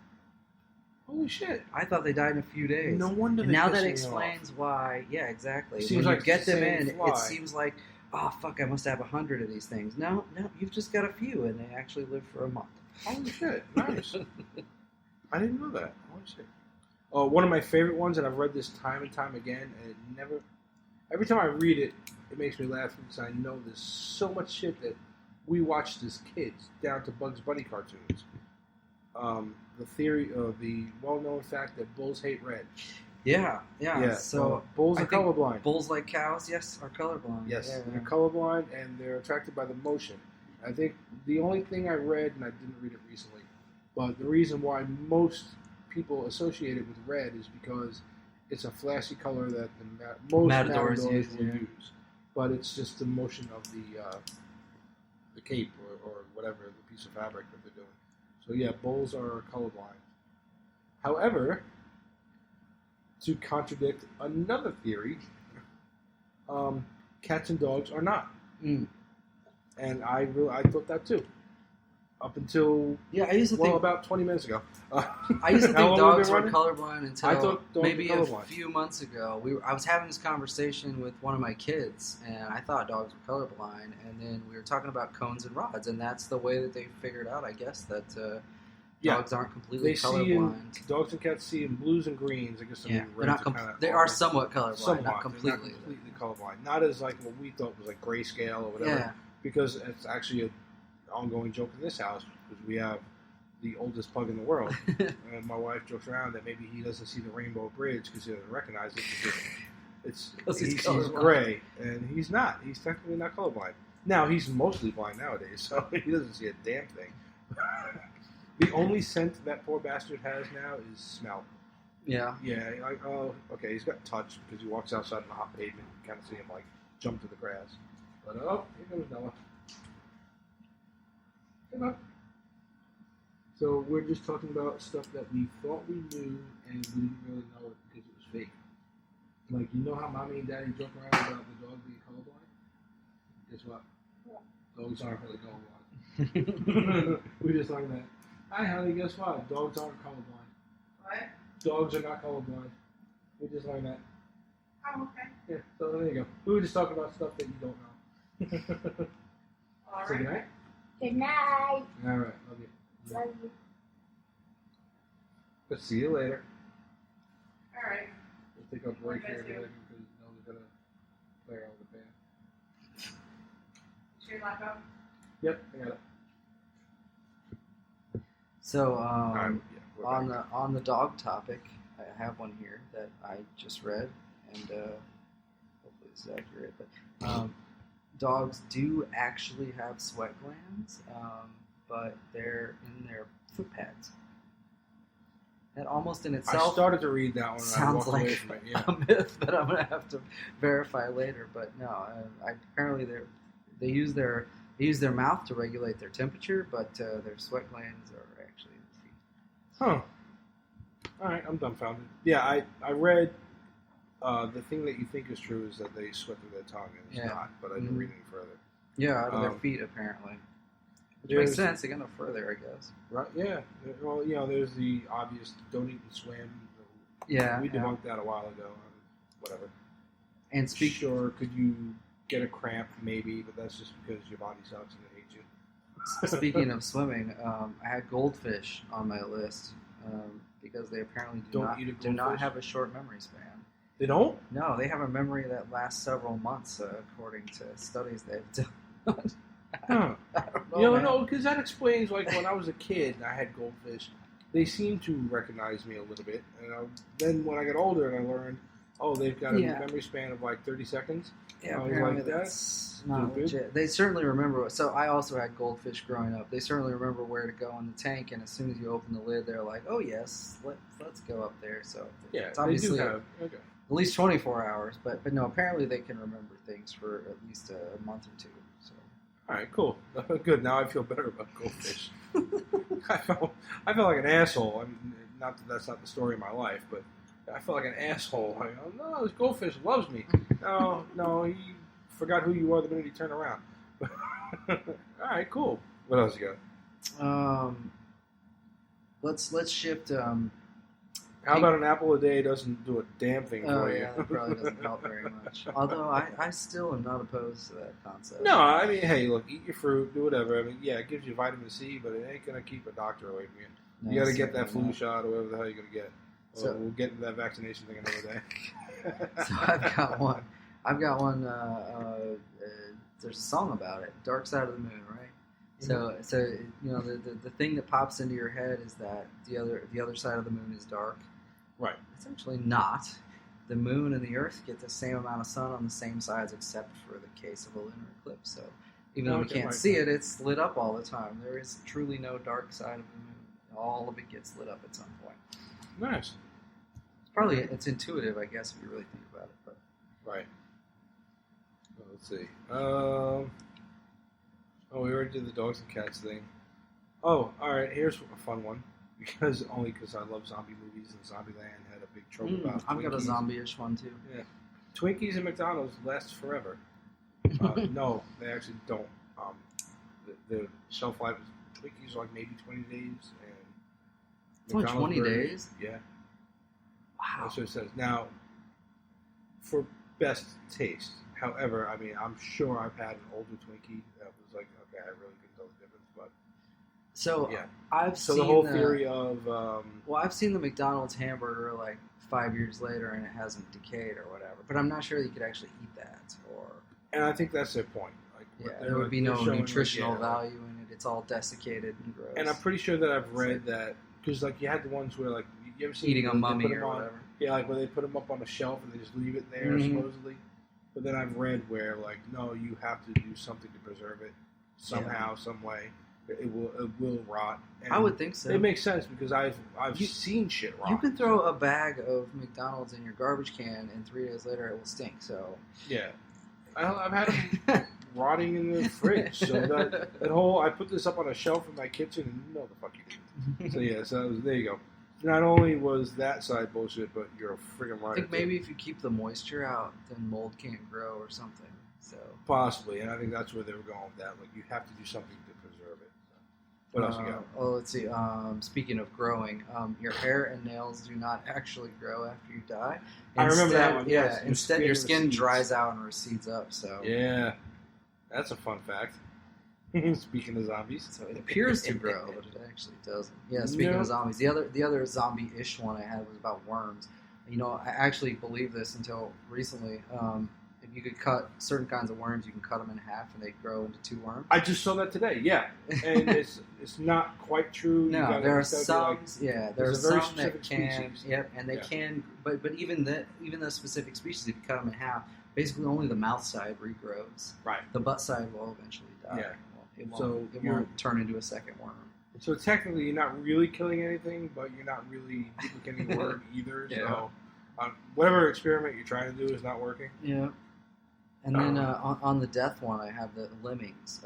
Holy shit! I thought they died in a few days. No wonder. And now that explains why. Yeah, exactly. Seems when like you get them in, fly. it seems like, oh fuck, I must have 100 of these things. No, you've just got a few, and they actually live for a month. Holy shit! Nice. I didn't know that. Holy shit! Oh, one of my favorite ones, and I've read this time and time again, and it never. Every time I read it, it makes me laugh because I know there's so much shit that we watched as kids, down to Bugs Bunny cartoons. The theory of the well-known fact that bulls hate red. Yeah. So bulls are colorblind. Bulls, like cows, yes, are colorblind. Yes, yeah. they're colorblind and they're attracted by the motion. I think the only thing I read, and I didn't read it recently, but the reason why most people associate it with red is because it's a flashy color that most matadors will use. But it's just the motion of the cape or whatever, the piece of fabric that they're doing. So yeah, bulls are colorblind. However, to contradict another theory, cats and dogs are not. And I thought that too. Up until I used to think about 20 minutes ago. I used to think dogs were colorblind until I thought dogs maybe were a few months ago. I was having this conversation with one of my kids, and I thought dogs were colorblind. And then we were talking about cones and rods, and that's the way that they figured out, I guess, that dogs aren't completely colorblind. Dogs and cats see in blues and greens. I guess they're not they are somewhat colorblind, not completely. Not completely colorblind. Not as like what we thought was like grayscale or whatever. Yeah. Because it's actually an ongoing joke in this house because we have the oldest pug in the world, and my wife jokes around that maybe he doesn't see the Rainbow Bridge because he doesn't recognize it because he's gray, and he's not. He's technically not colorblind. Now he's mostly blind nowadays, so he doesn't see a damn thing. The only scent that poor bastard has now is smell. Yeah. Yeah. Like, oh, okay. He's got touch because he walks outside on the hot pavement. You kind of see him like jump to the grass. But here comes Noah. Come on. So we're just talking about stuff that we thought we knew and we didn't really know it because it was fake. Like, you know how mommy and daddy joke around about the dog being colorblind? Guess what? Dogs aren't really colorblind. We're just talking about, hi honey, guess what? Dogs aren't colorblind. What? Dogs are not colorblind. We just learned that. Oh, okay. Yeah, so there you go. We were just talking about stuff that you don't know. All right. Say good night. Good night. All right, love you. Love you. But see you later. All right. We'll take a break here in a minute because Noah's going to play around with the band. Is your laptop? Yep, I got it. So Yeah, on the dog topic, I have one here that I just read, and hopefully this is accurate. But dogs do actually have sweat glands, but they're in their foot pads. That almost in I itself started to read that one and I sounds walked away like from it. Yeah. a myth that I'm gonna have to verify later. But no, apparently they use their mouth to regulate their temperature, but their sweat glands are actually in the feet. Huh. All right, I'm dumbfounded. Yeah, I read the thing that you think is true is that they sweat through their tongue, and it's not. But I didn't read any further. Yeah, out of their feet apparently. Which makes sense. They got no further, I guess. Right? Yeah. Well, there's the obvious don't eat and swim. Yeah. We debunked that a while ago. Whatever. And sure, could you get a cramp? Maybe, but that's just because your body sucks and it hates you. Speaking of swimming, I had goldfish on my list because they apparently do not have a short memory span. They don't? No, they have a memory that lasts several months, according to studies they've done. Huh. I don't know, No, because that explains, like, when I was a kid and I had goldfish, they seemed to recognize me a little bit. And then when I got older and I learned, they've got a memory span of, like, 30 seconds. Yeah, I was apparently like, that's not legit. They certainly remember. So I also had goldfish growing up. They certainly remember where to go in the tank, and as soon as you open the lid, they're like, "Oh yes, let's go up there." So it's obviously at least 24 hours. But no, apparently they can remember things for at least a month or two. So. All right, cool. Good. Now I feel better about goldfish. I felt like an asshole. I mean, not that that's not the story of my life, but I felt like an asshole. Like, oh, no, this goldfish loves me. No, he forgot who you are the minute he turned around. All right, cool. What else you got? Let's shift. How about an apple a day doesn't do a damn thing for you? Yeah, that probably doesn't help very much. Although I still am not opposed to that concept. No, I mean, hey, look, eat your fruit, do whatever. I mean, yeah, it gives you vitamin C, but it ain't gonna keep a doctor away from you. No, you got to get that flu shot or whatever the hell you're gonna get. So, we'll get into that vaccination thing another day. So I've got one. There's a song about it, "Dark Side of the Moon," right? Mm-hmm. So the thing that pops into your head is that the other side of the moon is dark. Right. It's actually not. The moon and the Earth get the same amount of sun on the same sides, except for the case of a lunar eclipse. So even though we can't see it, it's lit up all the time. There is truly no dark side of the moon. All of it gets lit up at some point. Nice. It's intuitive, I guess, if you really think about it. But right. Well, let's see. We already did the dogs and cats thing. Oh, all right. Here's a fun one. Because I love zombie movies, and Zombieland had a big trope about Twinkies. I've got a zombie-ish one too. Yeah, Twinkies and McDonald's last forever. No, they actually don't. The shelf life of Twinkies are like maybe 20 days, and it's only 20 days. Yeah. Wow. That's what it says. Now, for best taste. However, I mean, I'm sure I've had an older Twinkie that was like, okay, I really couldn't tell the difference, but. So yeah. I've seen the whole theory of I've seen the McDonald's hamburger like 5 years later and it hasn't decayed or whatever, but I'm not sure you could actually eat that. And I think that's their point. Like, there would be no nutritional value in it. It's all desiccated and gross. And I'm pretty sure that I've read that because like you had the ones where like you ever seen eating a mummy or whatever. Yeah, like where they put them up on a shelf and they just leave it there supposedly. But then I've read where like no, you have to do something to preserve it somehow, some way. It will rot. And I would think so. It makes sense because I've seen shit rot. You can throw a bag of McDonald's in your garbage can, and 3 days later it will stink. So yeah, I've had them rotting in the fridge. So that whole I put this up on a shelf in my kitchen, and you know the fuck you did. So yeah, there you go. Not only was that side bullshit, but you're a friggin' liar. I think maybe if you keep the moisture out, then mold can't grow or something. So possibly, and I think that's where they were going with that. Like you have to do something to preserve it. What else you got? Let's see. Speaking of growing, your hair and nails do not actually grow after you die. I remember that one. Yeah. Yes. Instead, your skin dries out and recedes up. So yeah, that's a fun fact. Speaking of zombies, so it appears to grow, but it actually doesn't. Yeah. Speaking of zombies, the other zombie-ish one I had was about worms. You know, I actually believed this until recently. If you could cut certain kinds of worms, you can cut them in half and they grow into 2 worms. I just saw that today. Yeah, and it's not quite true. No, there are some. There are some that can. Species. Yep, and they can. But even those specific species, if you cut them in half, basically only the mouth side regrows. Right. The butt side will eventually die. Yeah. It won't turn into a second worm. So technically, you're not really killing anything, but you're not really duplicating the word either. Yeah. So whatever experiment you're trying to do is not working. Yeah. And then on the death one, I have the lemmings.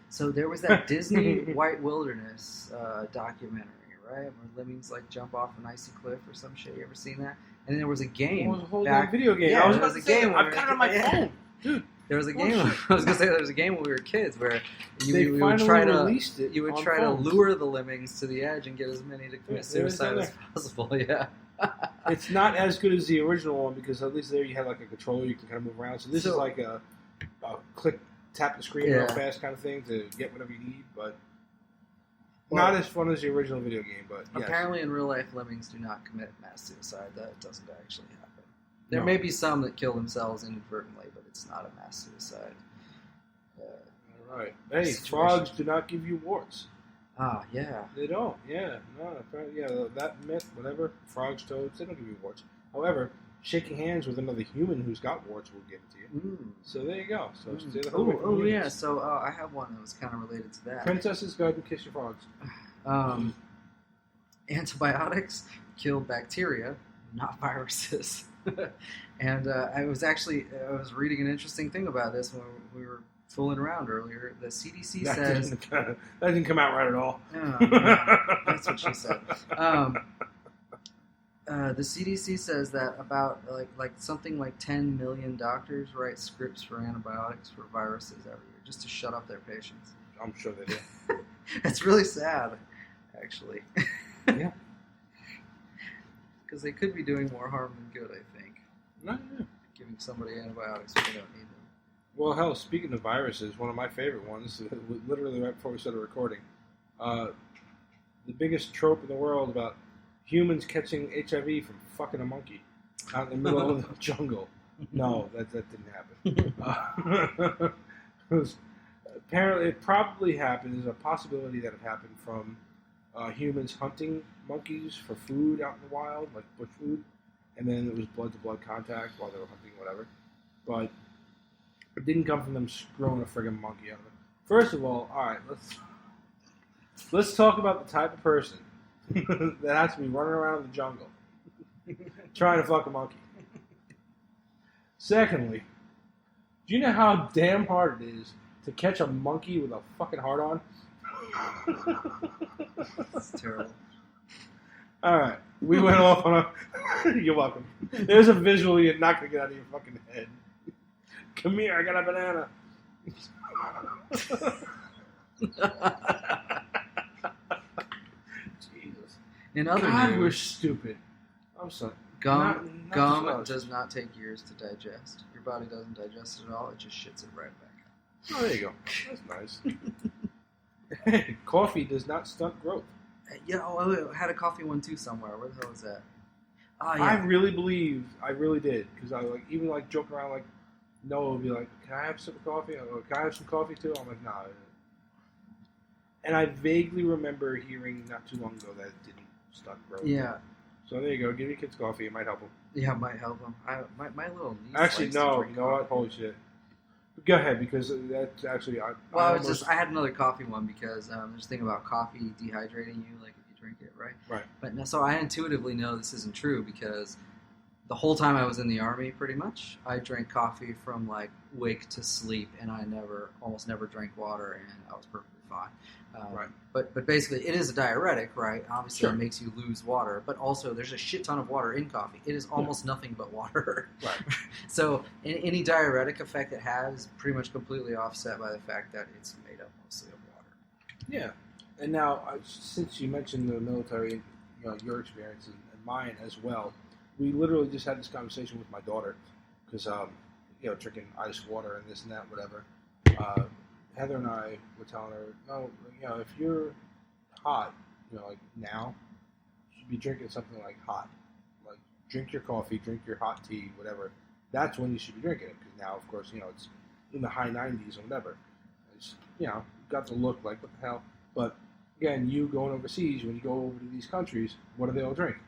So there was that Disney White Wilderness documentary, right? Where lemmings like jump off an icy cliff or some shit. You ever seen that? And then there was a game. It was a whole back, video game. Yeah, I was there about was to a say, game. I've got it on my phone, dude. There was a Oh, game. shit. I was gonna say there was a game when we were kids where They you would finally try to released it. you would on try phones. to lure the lemmings to the edge and get as many to commit suicide as possible. Yeah. It's not as good as the original one because at least there you had like a controller you can kind of move around. So this is like a click, tap the screen real fast kind of thing to get whatever you need, but not as fun as the original video game. But yes. Apparently, in real life, lemmings do not commit mass suicide. That doesn't actually happen. There No. may be some that kill themselves inadvertently, but it's not a mass suicide. All right. Hey, Situation. frogs do not give you warts. Yeah. They don't. Yeah. No. Apparently, yeah. That myth, whatever. Frogs, toads, they don't give you warts. However, shaking hands with another human who's got warts will give it to you. So there you go. So stay the hell away from humans. Yeah. So I have one that was kind of related to that. Princesses, go ahead and kiss your frogs. Antibiotics kill bacteria, not viruses. And I was reading an interesting thing about this when we were fooling around earlier. The CDC says that didn't come out right at all. That's what she said. The CDC says that about like something like 10 million doctors write scripts for antibiotics for viruses every year just to shut up their patients. I'm sure they do. It's really sad, actually. Yeah. Because they could be doing more harm than good, I think. No. Giving somebody antibiotics when they don't need them. Well, hell, speaking of viruses, one of my favorite ones, literally right before we started recording, the biggest trope in the world about humans catching HIV from fucking a monkey out in the middle of the jungle. No, that didn't happen. Apparently, it probably happened. There's a possibility that it happened from humans hunting monkeys for food out in the wild, like bush food, and then it was blood-to-blood contact while they were hunting, whatever. But it didn't come from them screwing a friggin' monkey out of it. First of all right, let's talk about the type of person that has to be running around in the jungle trying to fuck a monkey. Secondly, do you know how damn hard it is to catch a monkey with a fucking heart-on? It's terrible. Alright, we went off on a... You're welcome. There's a visual you're not going to get out of your fucking head. Come here, I got a banana. Jesus. In other God, news, we're stupid. I'm sorry. gum not does not take years to digest. Your body doesn't digest it at all. It just shits it right back out. Oh, there you go. That's nice. Coffee does not stunt growth. Yeah, I had a coffee one too somewhere. Where the hell is that? Oh, yeah. I really did, because I even joking around, like Noah would be like, "Can I have a sip of coffee? Or can I have some coffee too?" I'm like, "Nah." And I vaguely remember hearing not too long ago that it didn't stunt growth. Yeah. So there you go. Give your kids coffee; it might help them. Yeah, it might help them. My little niece Actually, likes no. to drink You know what? coffee. Holy shit. Go ahead, because that's actually. I had another coffee one because there's a thing about coffee dehydrating you, like if you drink it, right? Right. But so I intuitively know this isn't true because the whole time I was in the Army, pretty much, I drank coffee from like wake to sleep, and I almost never drank water, and I was perfectly fine. Right. But basically, it is a diuretic, right? Obviously, Sure. It makes you lose water, but also there's a shit ton of water in coffee. It is almost nothing but water. Right. So any diuretic effect it has is pretty much completely offset by the fact that it's made up mostly of water. Yeah. And now, since you mentioned the military, your experience and mine as well, we literally just had this conversation with my daughter because, drinking ice water and this and that, whatever. Heather and I were telling her, no, if you're hot, like now, you should be drinking something like hot. Like, drink your coffee, drink your hot tea, whatever. That's when you should be drinking it. Because now, of course, it's in the high 90s or whatever. It's, got the look like, what the hell? But, again, you going overseas, when you go over to these countries, what do they all drink?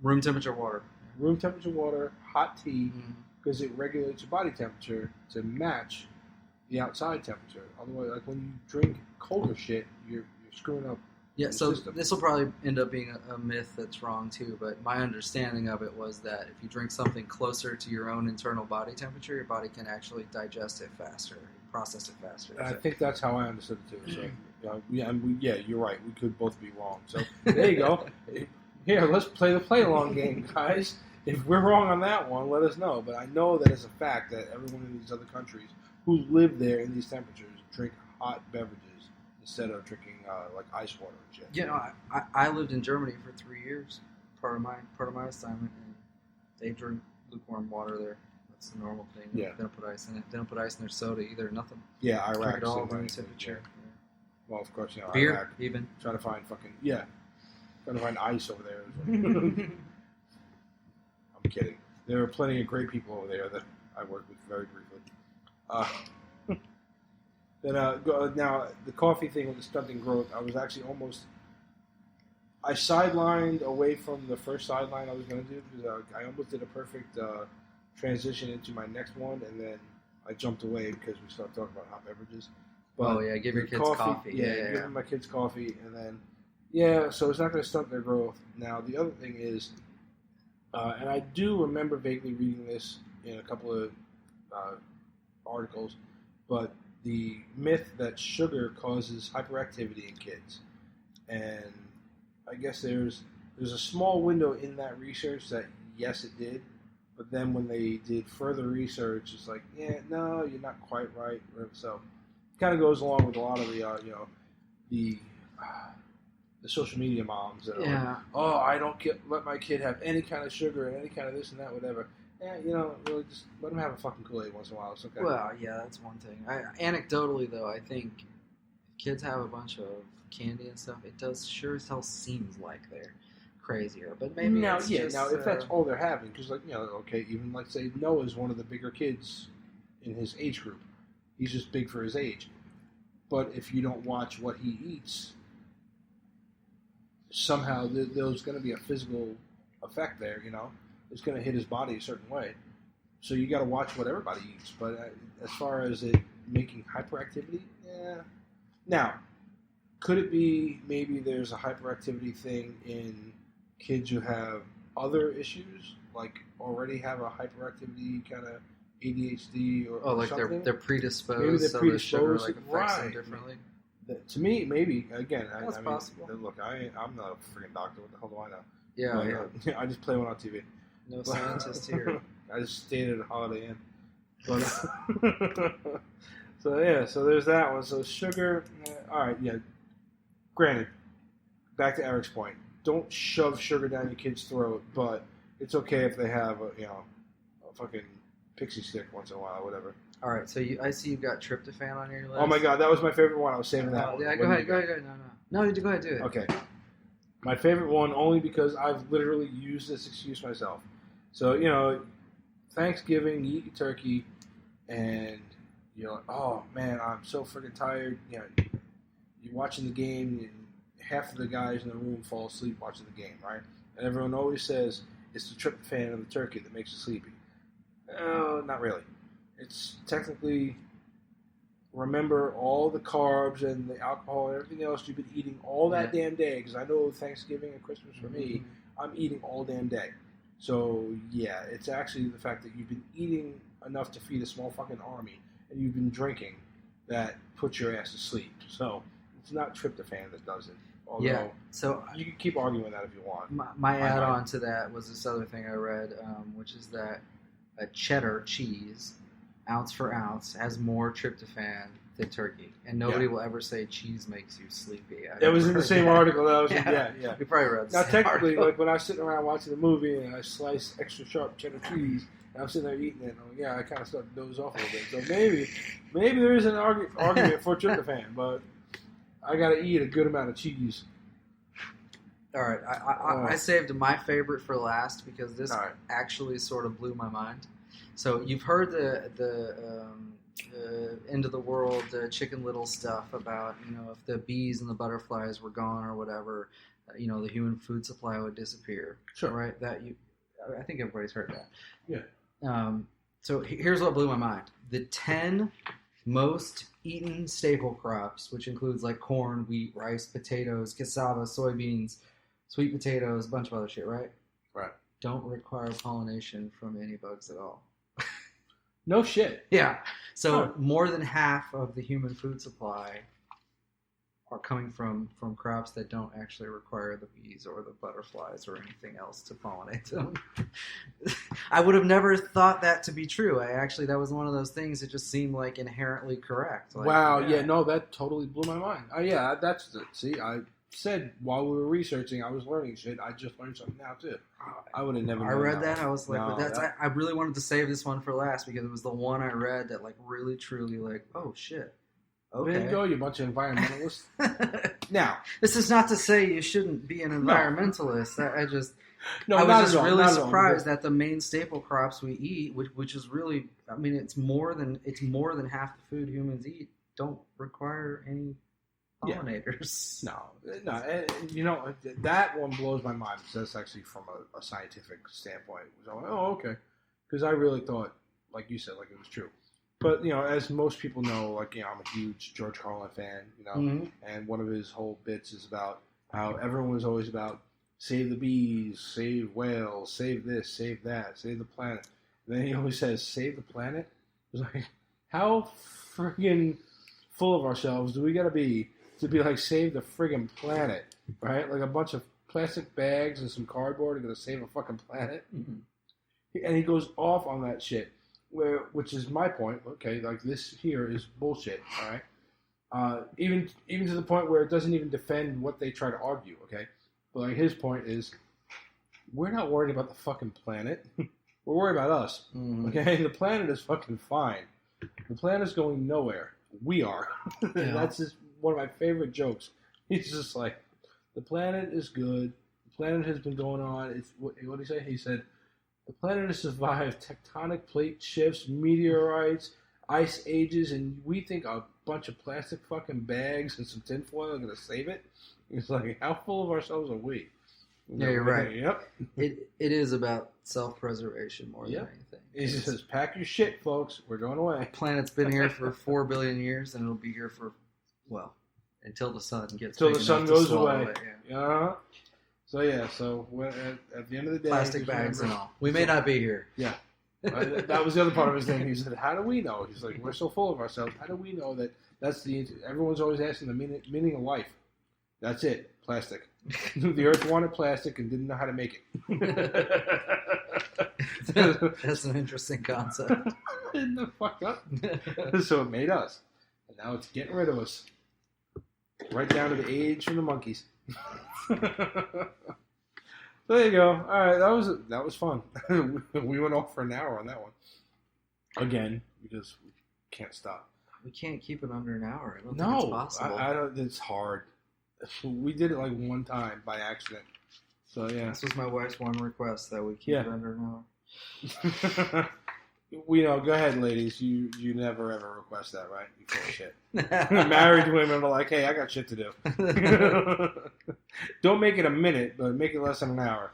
Room temperature water. Room temperature water, hot tea, because it regulates your body temperature to match the outside temperature. Otherwise, like when you drink colder shit, your You're screwing up. Yeah, the so system. this will probably end up being a myth that's wrong too, but my understanding of it was that if you drink something closer to your own internal body temperature, your body can actually digest it faster, process it faster. And I think that's how I understood it too. So yeah, you're right. We could both be wrong. So there you go. Here, let's play the play along game, guys. If we're wrong on that one, let us know. But I know that it's a fact that everyone in these other countries who live there in these temperatures drink hot beverages instead of drinking like ice water and shit. You know, I lived in Germany for 3 years, part of my assignment, and they drink lukewarm water there. That's the normal thing. Yeah. They don't put ice in it. They don't put ice in their soda either. Nothing. Yeah, Drink Iraq. it all same room way. temperature. Yeah. Well, of course, Beer, Iraq. even. Trying to find trying to find ice over there. I'm kidding. There are plenty of great people over there that I work with very briefly. Then now the coffee thing with the stunting growth, I was actually I sidelined away from the first sideline I was going to do because I almost did a perfect transition into my next one, and then I jumped away because we started talking about hot beverages. But give your the kids coffee. Yeah. Give my kids coffee, and then so it's not going to stunt their growth. Now the other thing is, and I do remember vaguely reading this in a couple of articles, but the myth that sugar causes hyperactivity in kids, and I guess there's a small window in that research that yes it did, but then when they did further research, it's like no, you're not quite right. So it kind of goes along with a lot of the social media moms that are like, oh, I don't let my kid have any kind of sugar and any kind of this and that, whatever. Really just let them have a fucking Kool-Aid once in a while. It's okay. Well, yeah, that's one thing. Anecdotally, though, I think if kids have a bunch of candy and stuff, it does sure as hell seems like they're crazier. But maybe now if that's all they're having, because even like say Noah's one of the bigger kids in his age group. He's just big for his age. But if you don't watch what he eats, somehow there's going to be a physical effect there. It's going to hit his body a certain way. So you got to watch what everybody eats. But as far as it making hyperactivity, Now, could it be maybe there's a hyperactivity thing in kids who have other issues, like already have a hyperactivity kind of ADHD or like something? they're predisposed, Maybe they're so predisposed, the sugar affects them right. differently. To me, maybe again. That's possible. Look, I'm not a freaking doctor. What the hell do I know? Yeah. I just play one on TV. No scientist here. I just stayed at a Holiday Inn. But, so there's that one. So sugar, all right, yeah. Granted, back to Eric's point, don't shove sugar down your kid's throat, but it's okay if they have a fucking pixie stick once in a while, or whatever. All right, so I see you've got tryptophan on your list. Oh my god, that was my favorite one. I was saving that one. Yeah, go ahead. No, you go ahead, do it. Okay. My favorite one only because I've literally used this excuse myself. So, Thanksgiving, you eat your turkey, and you're like, oh man, I'm so freaking tired. You're watching the game, and half of the guys in the room fall asleep watching the game, right? And everyone always says it's the tryptophan in the turkey that makes you sleepy. No, not really. It's technically, remember all the carbs and the alcohol and everything else you've been eating all that damn day, because I know Thanksgiving and Christmas for me, I'm eating all damn day. So, yeah, it's actually the fact that you've been eating enough to feed a small fucking army, and you've been drinking that puts your ass to sleep. So, it's not tryptophan that does it. Although, so you can keep arguing that if you want. My add-on to that was this other thing I read, which is that a cheddar cheese, ounce for ounce, has more tryptophan than turkey. And nobody will ever say cheese makes you sleepy. It was in the same article that I was in. Yeah. You probably read the Now, same technically, article. like when I was sitting around watching the movie and I slice extra sharp cheddar cheese, and I'm sitting there eating it, and I kind of started to doze off a little bit. So maybe there is an argument for tryptophan, but I got to eat a good amount of cheese. All right, I saved my favorite for last because this actually sort of blew my mind. So you've heard the end of the world Chicken Little stuff about if the bees and the butterflies were gone or whatever, the human food supply would disappear. Sure. Right. I think everybody's heard that. Yeah. So here's what blew my mind: the 10 most eaten staple crops, which includes like corn, wheat, rice, potatoes, cassava, soybeans, sweet potatoes, a bunch of other shit, right? Right. Don't require pollination from any bugs at all. No shit. Yeah. So Huh. more than half of the human food supply are coming from crops that don't actually require the bees or the butterflies or anything else to pollinate them. I would have never thought that to be true. That was one of those things that just seemed like inherently correct. Like, Wow. Yeah. No, that totally blew my mind. Yeah. That's it. See, I said while we were researching, I was learning shit. I just learned something now too. I would have never. I known read that. I was like, No, but I really wanted to save this one for last because it was the one I read that like really truly like, oh shit. Okay. There you go, you bunch of environmentalists. Now, this is not to say you shouldn't be an environmentalist. I not was just at all, really not at all. surprised that the main staple crops we eat, which is really, I mean, it's more than half the food humans eat, don't require any pollinators. No. And, you know, that one blows my mind because that's actually from a scientific standpoint. So, okay. Because I really thought, like you said, like it was true. But, you know, as most people know, like, you know, I'm a huge George Carlin fan, you know, Mm-hmm. and one of his whole bits is about how everyone was always about save the bees, save whales, save this, save that, save the planet. And then he always says, save the planet? It's like, how friggin' full of ourselves do we gotta be to be like, save the friggin' planet, right? Like a bunch of plastic bags and some cardboard are gonna save a fucking planet? Mm-hmm. And he goes off on that shit. Which is my point. Okay, like this here is bullshit. All right, even to the point where it doesn't even defend what they try to argue. Okay, but like his point is, we're not worried about the fucking planet. We're worried about us. Mm-hmm. Okay, the planet is fucking fine. The planet's going nowhere. We are. Yeah. That's just one of my favorite jokes. He's just like, the planet is good. The planet has been going on. It's what did he say? He said, the planet has survived tectonic plate shifts, meteorites, ice ages, and we think a bunch of plastic fucking bags and some tinfoil are going to save it? It's like, how full of ourselves are we? Yeah, you're right. Yep. It is about self-preservation more than anything. He says, pack your shit, folks. We're going away. The planet's been here for 4 billion years, and it'll be here for, well, until the sun gets Until big the sun enough to goes swallow away. it, yeah. Uh-huh. So, yeah. So, at the end of the day... Plastic just bags and remember- all. We may not be here. Yeah. That was the other part of his thing. He said, how do we know? He's like, we're so full of ourselves. How do we know that that's the... Everyone's always asking the meaning of life. That's it. Plastic. The Earth wanted plastic and didn't know how to make it. That's an interesting concept. Isn't that fucked up? So it made us. And now it's getting rid of us. Right down to the age from the monkeys. So there you go. All right, that was fun. We went off for an hour on that one. Again, because we can't stop. We can't keep it under an hour. I don't think it's No, possible. I don't. It's hard. We did it like one time by accident. So yeah. This was my wife's one request that we keep it under an hour. We know. Go ahead, ladies. You never ever request that, right? You full of shit. Married women are like, hey, I got shit to do. Don't make it a minute, but make it less than an hour.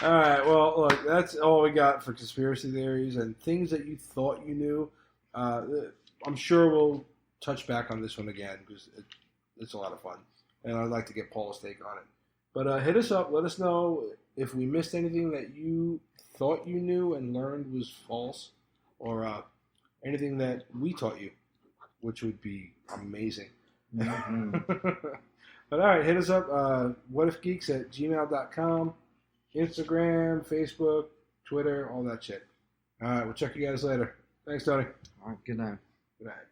All right. Well, look, that's all we got for conspiracy theories and things that you thought you knew. I'm sure we'll touch back on this one again because it's a lot of fun, and I'd like to get Paul's take on it. But hit us up. Let us know if we missed anything that you thought you knew and learned was false, or anything that we taught you, which would be amazing. Mm-hmm. But all right, hit us up. whatifgeeks@gmail.com, Instagram, Facebook, Twitter, all that shit. All right, we'll check you guys later. Thanks, Tony. All right, good night. Good night.